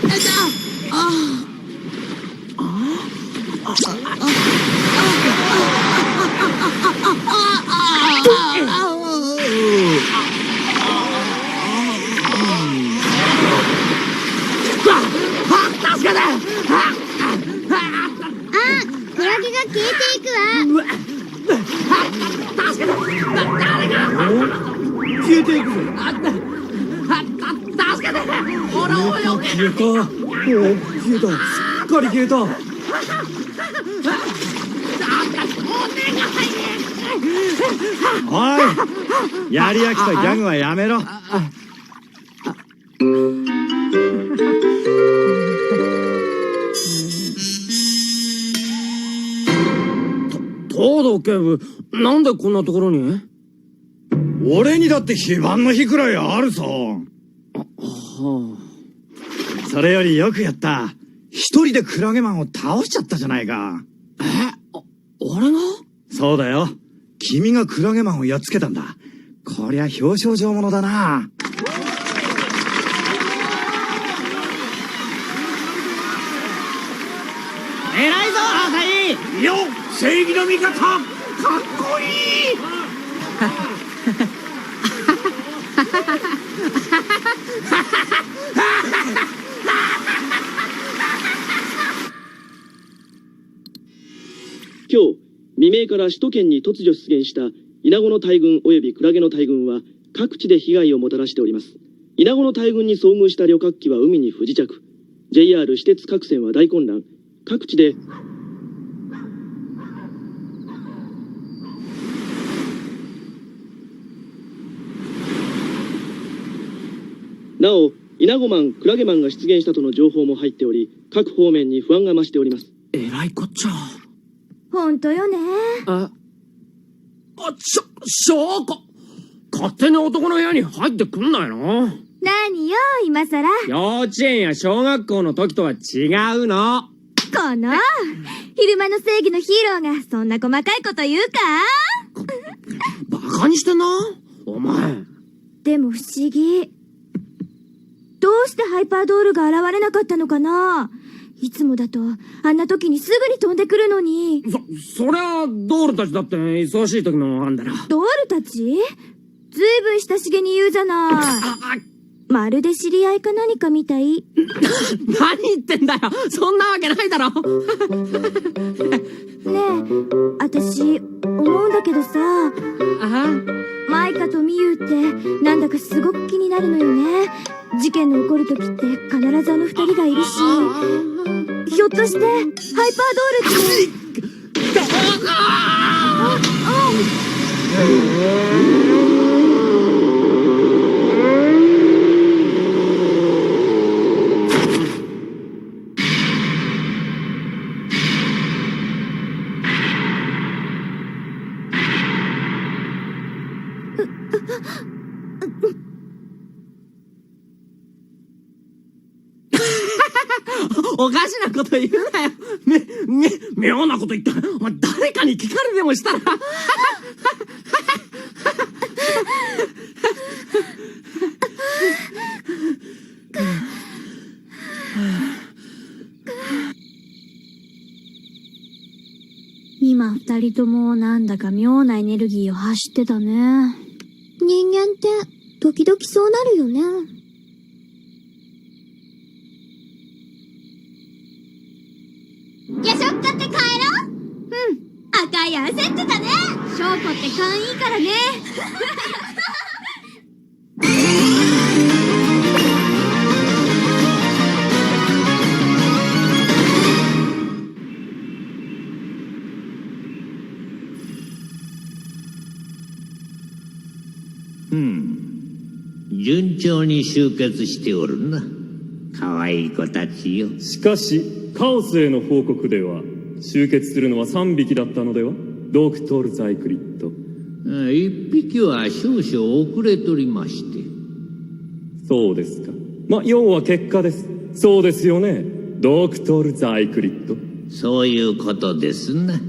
助けて。クラゲが消えていくわ。助けて。誰か消えていくぞ。助けて。俺を泳げ。消えた。消えた。すっかり消えた。おい、やり飽きたギャグはやめろ。東堂警部、なんでこんなところに？俺にだって非番の日くらいあるさ。それよりよくやった。一人でクラゲマンを倒しちゃったじゃないか。俺が？そうだよ。君がクラゲマンをやっつけたんだ。こりゃ表彰状ものだな。偉いぞ、浅井。よ、正義の味方。かっこいい。今日未明から首都圏に突如出現したイナゴの大群及びクラゲの大群は各地で被害をもたらしております。イナゴの大群に遭遇した旅客機は海に不時着。JR 私鉄各線は大混乱。各地でなお、イナゴマン、クラゲマンが出現したとの情報も入っており、各方面に不安が増しております。えらいこっちゃ。ほんとよね。証拠。勝手に男の部屋に入ってくんないの？何よ、今さら。幼稚園や小学校の時とは違うの。この昼間の正義のヒーローがそんな細かいこと言うか？バカにしてんな、お前。でも不思議。どうしてハイパードールが現れなかったのかな？いつもだとあんな時にすぐに飛んでくるのに。そりゃドールたちだって忙しい時もあんだな。ドールたち？ずいぶん親しげに言うじゃない。まるで知り合いか何かみたい。何言ってんだよ。そんなわけないだろ。ねえ、私、思うんだけどさ、マイカとミユってなんだかすごく気になるのよね。事件の起こる時って必ずあの二人がいるし、ひょっとしてハイパードールっておかしなこと言うなよ。妙なこと言った。お前誰かに聞かれでもしたら。今二人ともなんだか妙なエネルギーを発してたね。人間って時々そうなるよね。夜食買って帰ろう。赤い焦ってたね。翔子って勘いいからね。順調に集結しておるな。可愛い子たちよ。しかしカオスへの報告では集結するのは3匹だったのでは。ドクトル・ザイクリッド。1匹は少々遅れとりまして。そうですか。要は結果です。そうですよね、ドクトル・ザイクリッド。そういうことですな。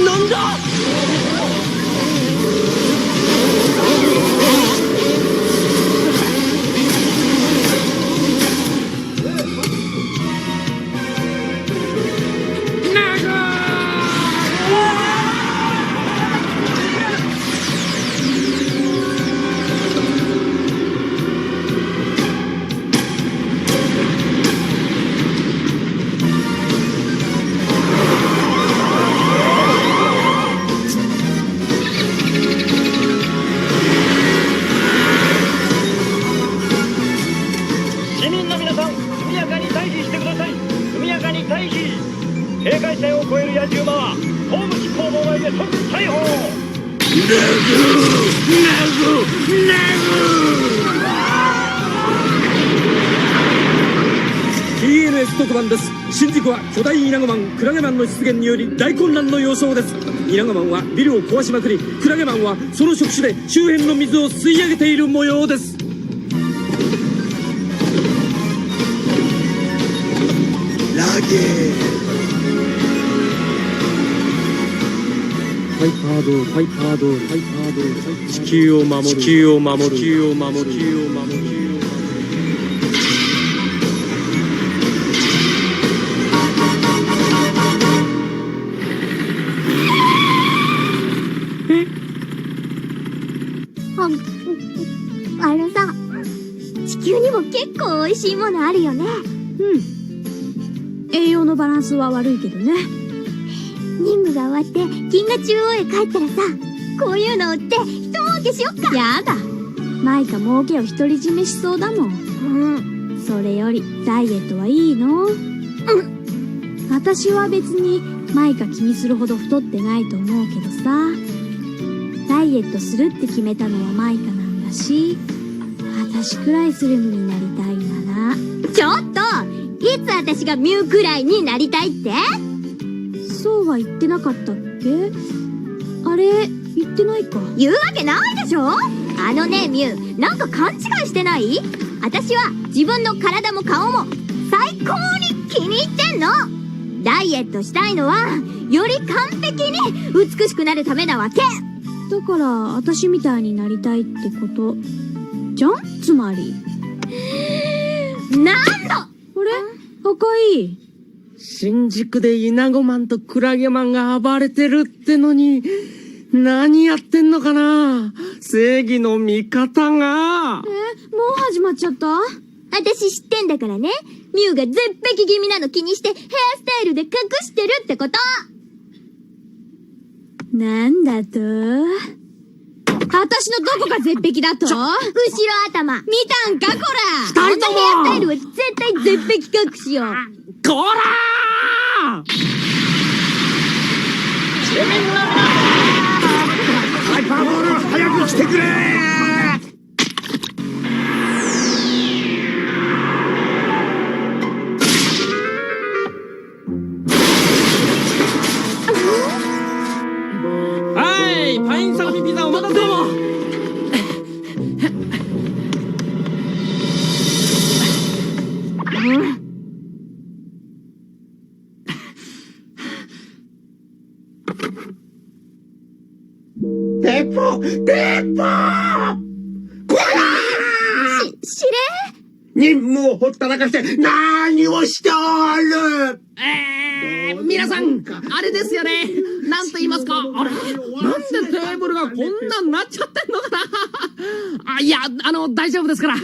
なんだ。警戒線を越える野獣馬はホーム機構妨害で即逮捕。TNS 特番です。新宿は巨大イナゴマンクラゲマンの出現により大混乱の様相です。イナゴマンはビルを壊しまくり、クラゲマンはその触手で周辺の水を吸い上げている模様です。ラゲーハイパードール、ハイパードール、ハイパードール、地球を守る、地球を守る、地球を守る、地球を守る。あのさ、地球にも結構美味しいものあるよね。栄養のバランスは悪いけどね。任務が終わって銀河中央へ帰ったらさ、こういうの売って一儲けしよっか。やだ、マイカ儲けを独り占めしそうだもん。それよりダイエットはいいの？私は別にマイカ気にするほど太ってないと思うけどさ、ダイエットするって決めたのはマイカなんだし、私私くらいスリムになりたいなら。ちょっといつ私がミュウくらいになりたいって？そうは言ってなかったっけ？あれ、言ってないか。言うわけないでしょ。あのね、ミュウ、なんか勘違いしてない？私は自分の体も顔も最高に気に入ってんの。ダイエットしたいのはより完璧に美しくなるためなわけだから、私みたいになりたいってことじゃん、つまり。なんだあれ、赤い。新宿でイナゴマンとクラゲマンが暴れてるってのに、何やってんのかな、正義の味方が。もう始まっちゃった？私知ってんだからね。ミュウが絶壁気味なの気にしてヘアスタイルで隠してるってこと。なんだと？私のどこが絶壁だと？後ろ頭。見たんかこら。二人とも。このヘアスタイルは絶対絶壁隠しよ。こらー！ハイパーボール早く来てくれー！パインサラミピザお待たせ。どうも。ペポこらー！司令？任務をほったらかして何をしておる？皆さん、あれですよね。なんと言いますか、あれなんでテーブルがこんなんなっちゃってんのかな。いや、大丈夫ですから。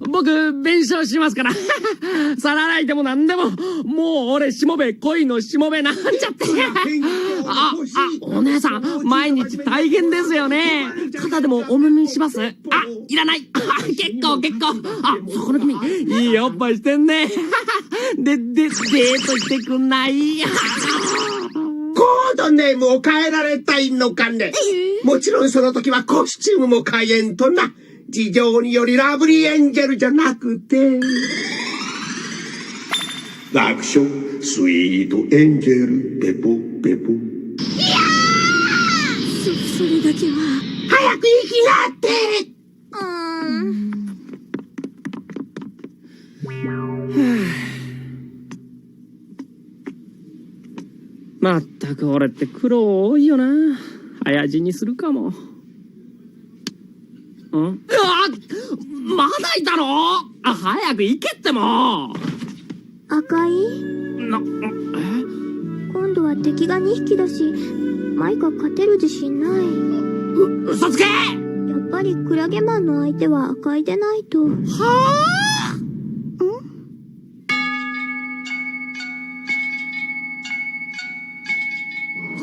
僕、弁償しますから。皿洗いでもなんでも、もう俺、しもべ、恋のしもべなんちゃって。お姉さん、毎日大変ですよね。肩でもお耳にします？いらない。結構。そこの君、いいおっぱいしてんね。デートしてくんない？コードネームを変えられたいのかね。もちろんその時はコスチュームも変えんとな。事情によりラブリーエンジェルじゃなくて楽勝スイートエンジェルペポペポ。いやそれだけは早く行きなって。まったく俺って苦労多いよな。早死にするかも。まだいたの？早く行けっても。赤い？今度は敵が2匹だし、マイカ勝てる自信ない。嘘つけ！やっぱりクラゲマンの相手は赤いでないと。はあ？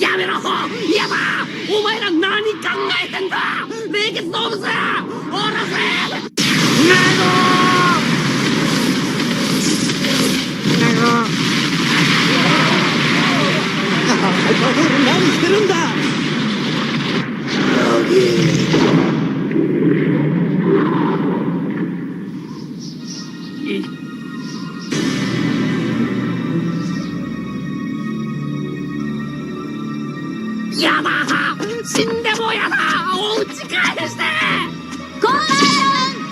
やめろ！やだ！お前ら何考えてんだ！冷血動物！おらせ！何してるんだ！やだ！死んでもやだ！お家返して！ゴーライオン！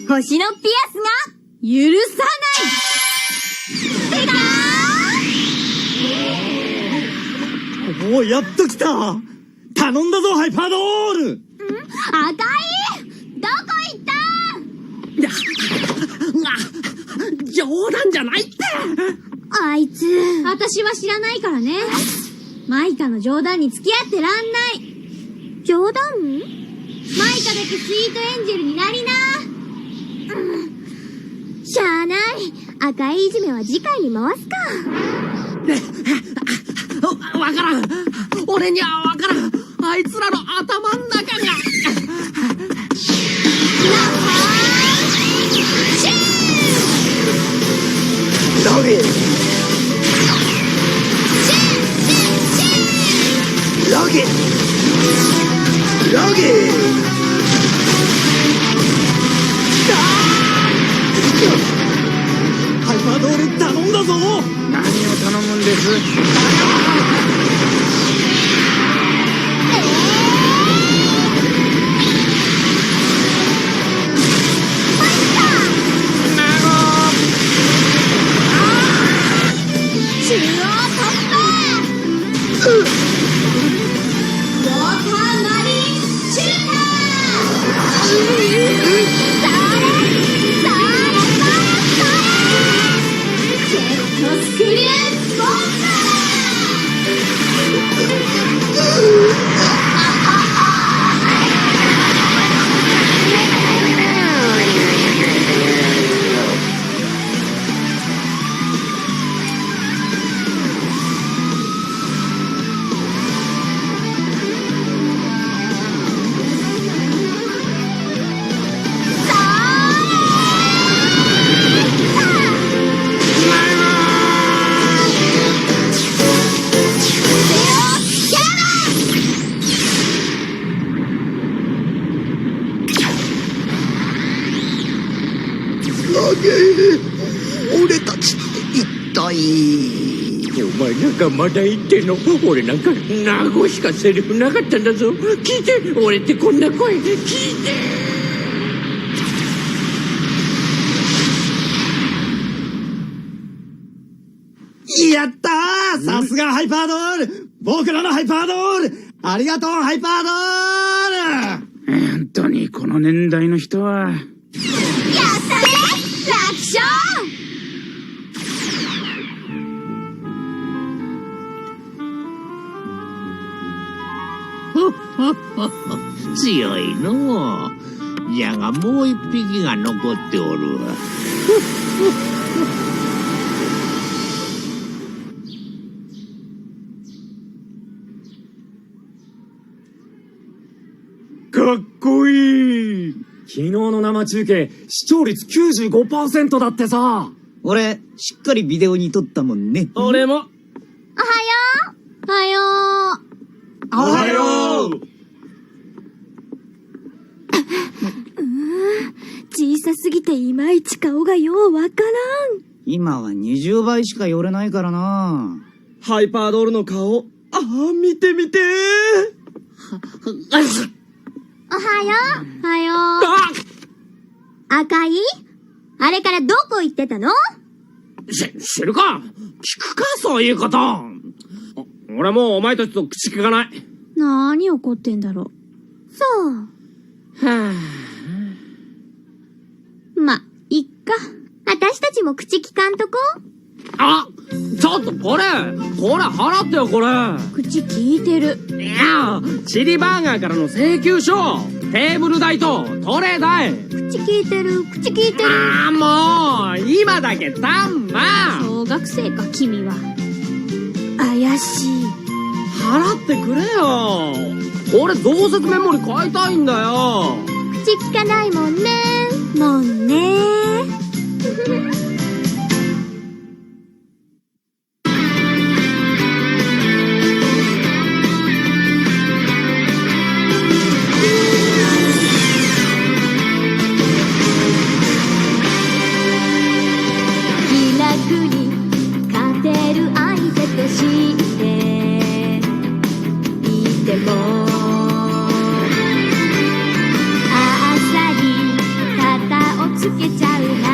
星のピアスが許さない！おお、やっと来た！頼んだぞ、ハイパードール！赤い！どこ行った冗談じゃないって！あいつ、私は知らないからね。マイカの冗談に付き合ってらんない。冗談？マイカだけスイートエンジェルになりな。しゃあない。赤いいじめは次回に回すか。わからん。俺にはわからん。あいつらの頭ん中が。ロゲロゲロゲハイパードール頼んだぞ。何を頼むんです？中央突破！ウォーターマリンシューター！ジェットスクリューボンバ俺たちって一体。お前なんかまだ言ってんの？俺なんか名護しかセリフなかったんだぞ。聞いて、俺ってこんな声で聞いて。やったー！さすがハイパードール！僕らのハイパードール！ありがとうハイパードール！本当にこの年代の人は。やったね！楽勝！強いのう。じゃがもう一匹が残っておるわ。かっこいい。昨日の生中継視聴率 95% だってさ。俺しっかりビデオに撮ったもんね。俺も。おはよう。おはよう。おはよう。小さすぎていまいち顔がようわからん。今は20倍しか寄れないからな。ハイパードールの顔、見てみておはよう。おはよう。赤い？あれからどこ行ってたの？知るか？聞くかそういうこと。俺もうお前たちと口聞かない。なーに怒ってんだろ。そう。はま、いっか。私たちも口聞かんとこ。あ、ちょっとこれ払ってよこれ。口聞いてる。いや、チリバーガーからの請求書、テーブル代とトレー代。口聞いてる。もう今だけたんま。小学生か君は。怪しい。払ってくれよ。俺増設メモリ買いたいんだよ。口聞かないもんね。もんね。気楽に勝てる相手としていてもあっさり肩をつけちゃうな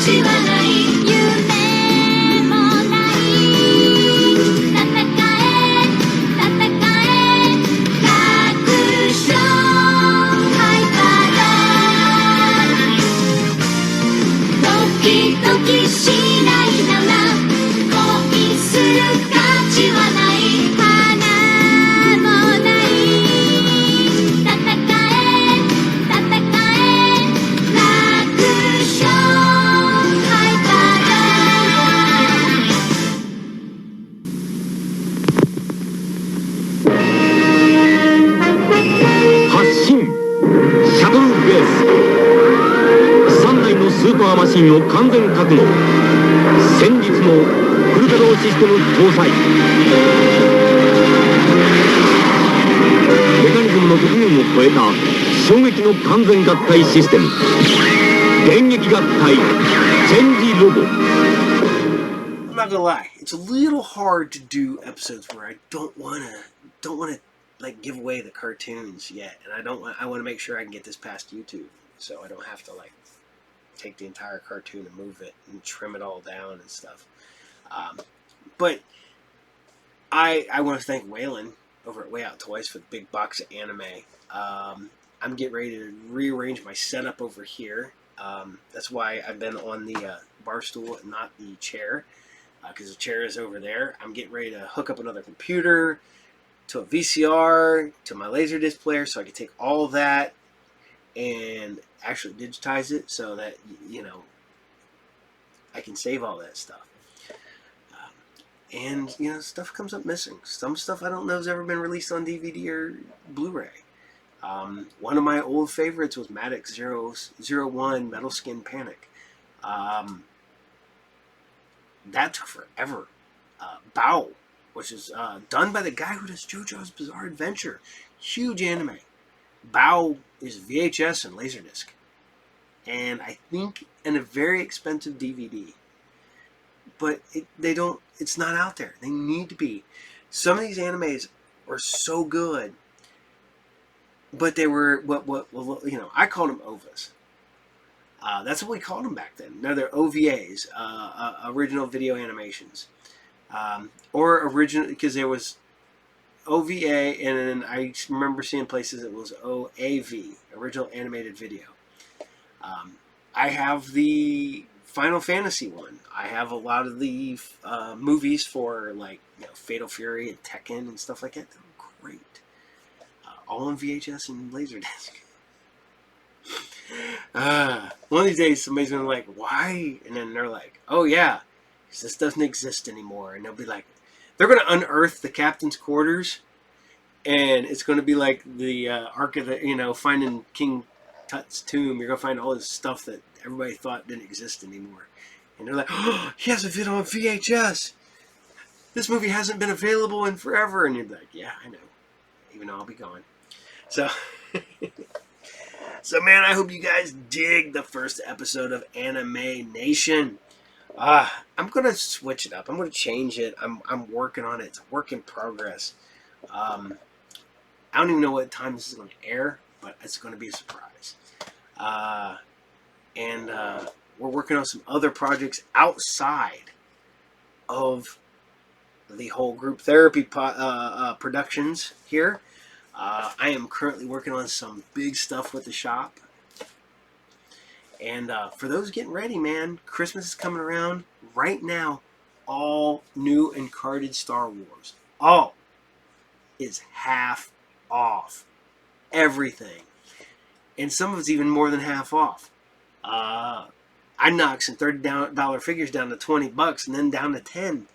ちはない夢もない戦え戦え各所ハイパーだドキドキしないなら恋する価値はない花もない戦え戦え楽勝ハイパ発進シャトルベース3台のスーパーマシンを完全格納戦術のフル稼働システム搭載メカニズムの極限を超えた衝撃の完全合体システム電撃合体チェンジロボ I'm not gonna lie, it's a little hard to do episodes where I don't wanna like give away the cartoons yet, and I want to make sure I can get this past YouTube, so I don't have to like take the entire cartoon and move it and trim it all down and stuff. But I want to thank Waylon over at Way Out Toys for the big box of anime. I'm getting ready to rearrange my setup over here. That's why I've been on the bar stool and not the chair, because the chair is over there. I'm getting ready to hook up another computer to a VCR, to my Laserdisc player, so I can take all that and actually digitize it so that, you know, I can save all that stuff. And, you know, stuff comes up missing. Some stuff I don't know has ever been released on DVD or Blu-ray. One of my old favorites was Maddox 001 Metal Skin Panic. That took forever. Bao, which is done by the guy who does JoJo's Bizarre Adventure. Huge anime. Bao is VHS and Laserdisc. And I think in a very expensive DVD. But it's not out there. They need to be. Some of these animes are so good. But they were, you know, I called them OVAs. That's what we called them back then. Now they're OVAs, original video animations. Or original, because there was OVA, and then I remember seeing places it was OAV, original animated video. I have the Final Fantasy one. I have a lot of the movies for, like, you know, Fatal Fury and Tekken and stuff like that. They're great. All on VHS and Laserdisc. One of these days somebody's going to be like, why? And then they're like, oh yeah, this doesn't exist anymore. And they'll be like, they're going to unearth the captain's quarters, and it's going to be like the Ark of the, you know, finding King Tut's tomb. You're going to find all this stuff that everybody thought didn't exist anymore. And they're like, oh, he has a video on VHS. This movie hasn't been available in forever. And you're like, yeah, I know. Even though I'll be gone. So, man, I hope you guys dig the first episode of Anime Nation. I'm going to switch it up. I'm going to change it. I'm working on it. It's a work in progress. I don't even know what time this is going to air, but it's going to be a surprise. And we're working on some other projects outside of the whole group therapy productions here. I am currently working on some big stuff with the shop. And for those getting ready, man, Christmas is coming around. Right now, all new and carded Star Wars, all is half off. Everything. And some of it's even more than half off. I knocked some $30 figures down to $20 and then down to 10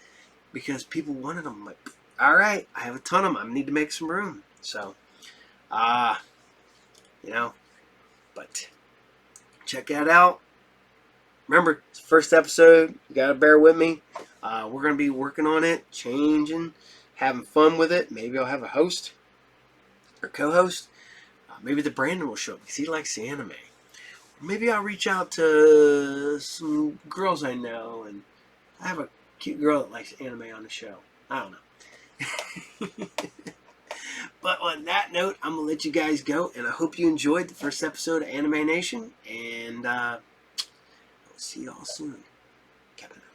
because people wanted them. I'm like, all right, I have a ton of them. I need to make some room. So, you know, but check that out. Remember, it's the first episode. You got to bear with me. We're going to be working on it, changing, having fun with it. Maybe I'll have a host or co-host. Maybe the Brandon will show up because he likes the anime. Maybe I'll reach out to some girls I know, and I have a cute girl that likes anime on the show. I don't know. But on that note, I'm going to let you guys go, and I hope you enjoyed the first episode of Anime Nation, and See y'all soon. Kevin.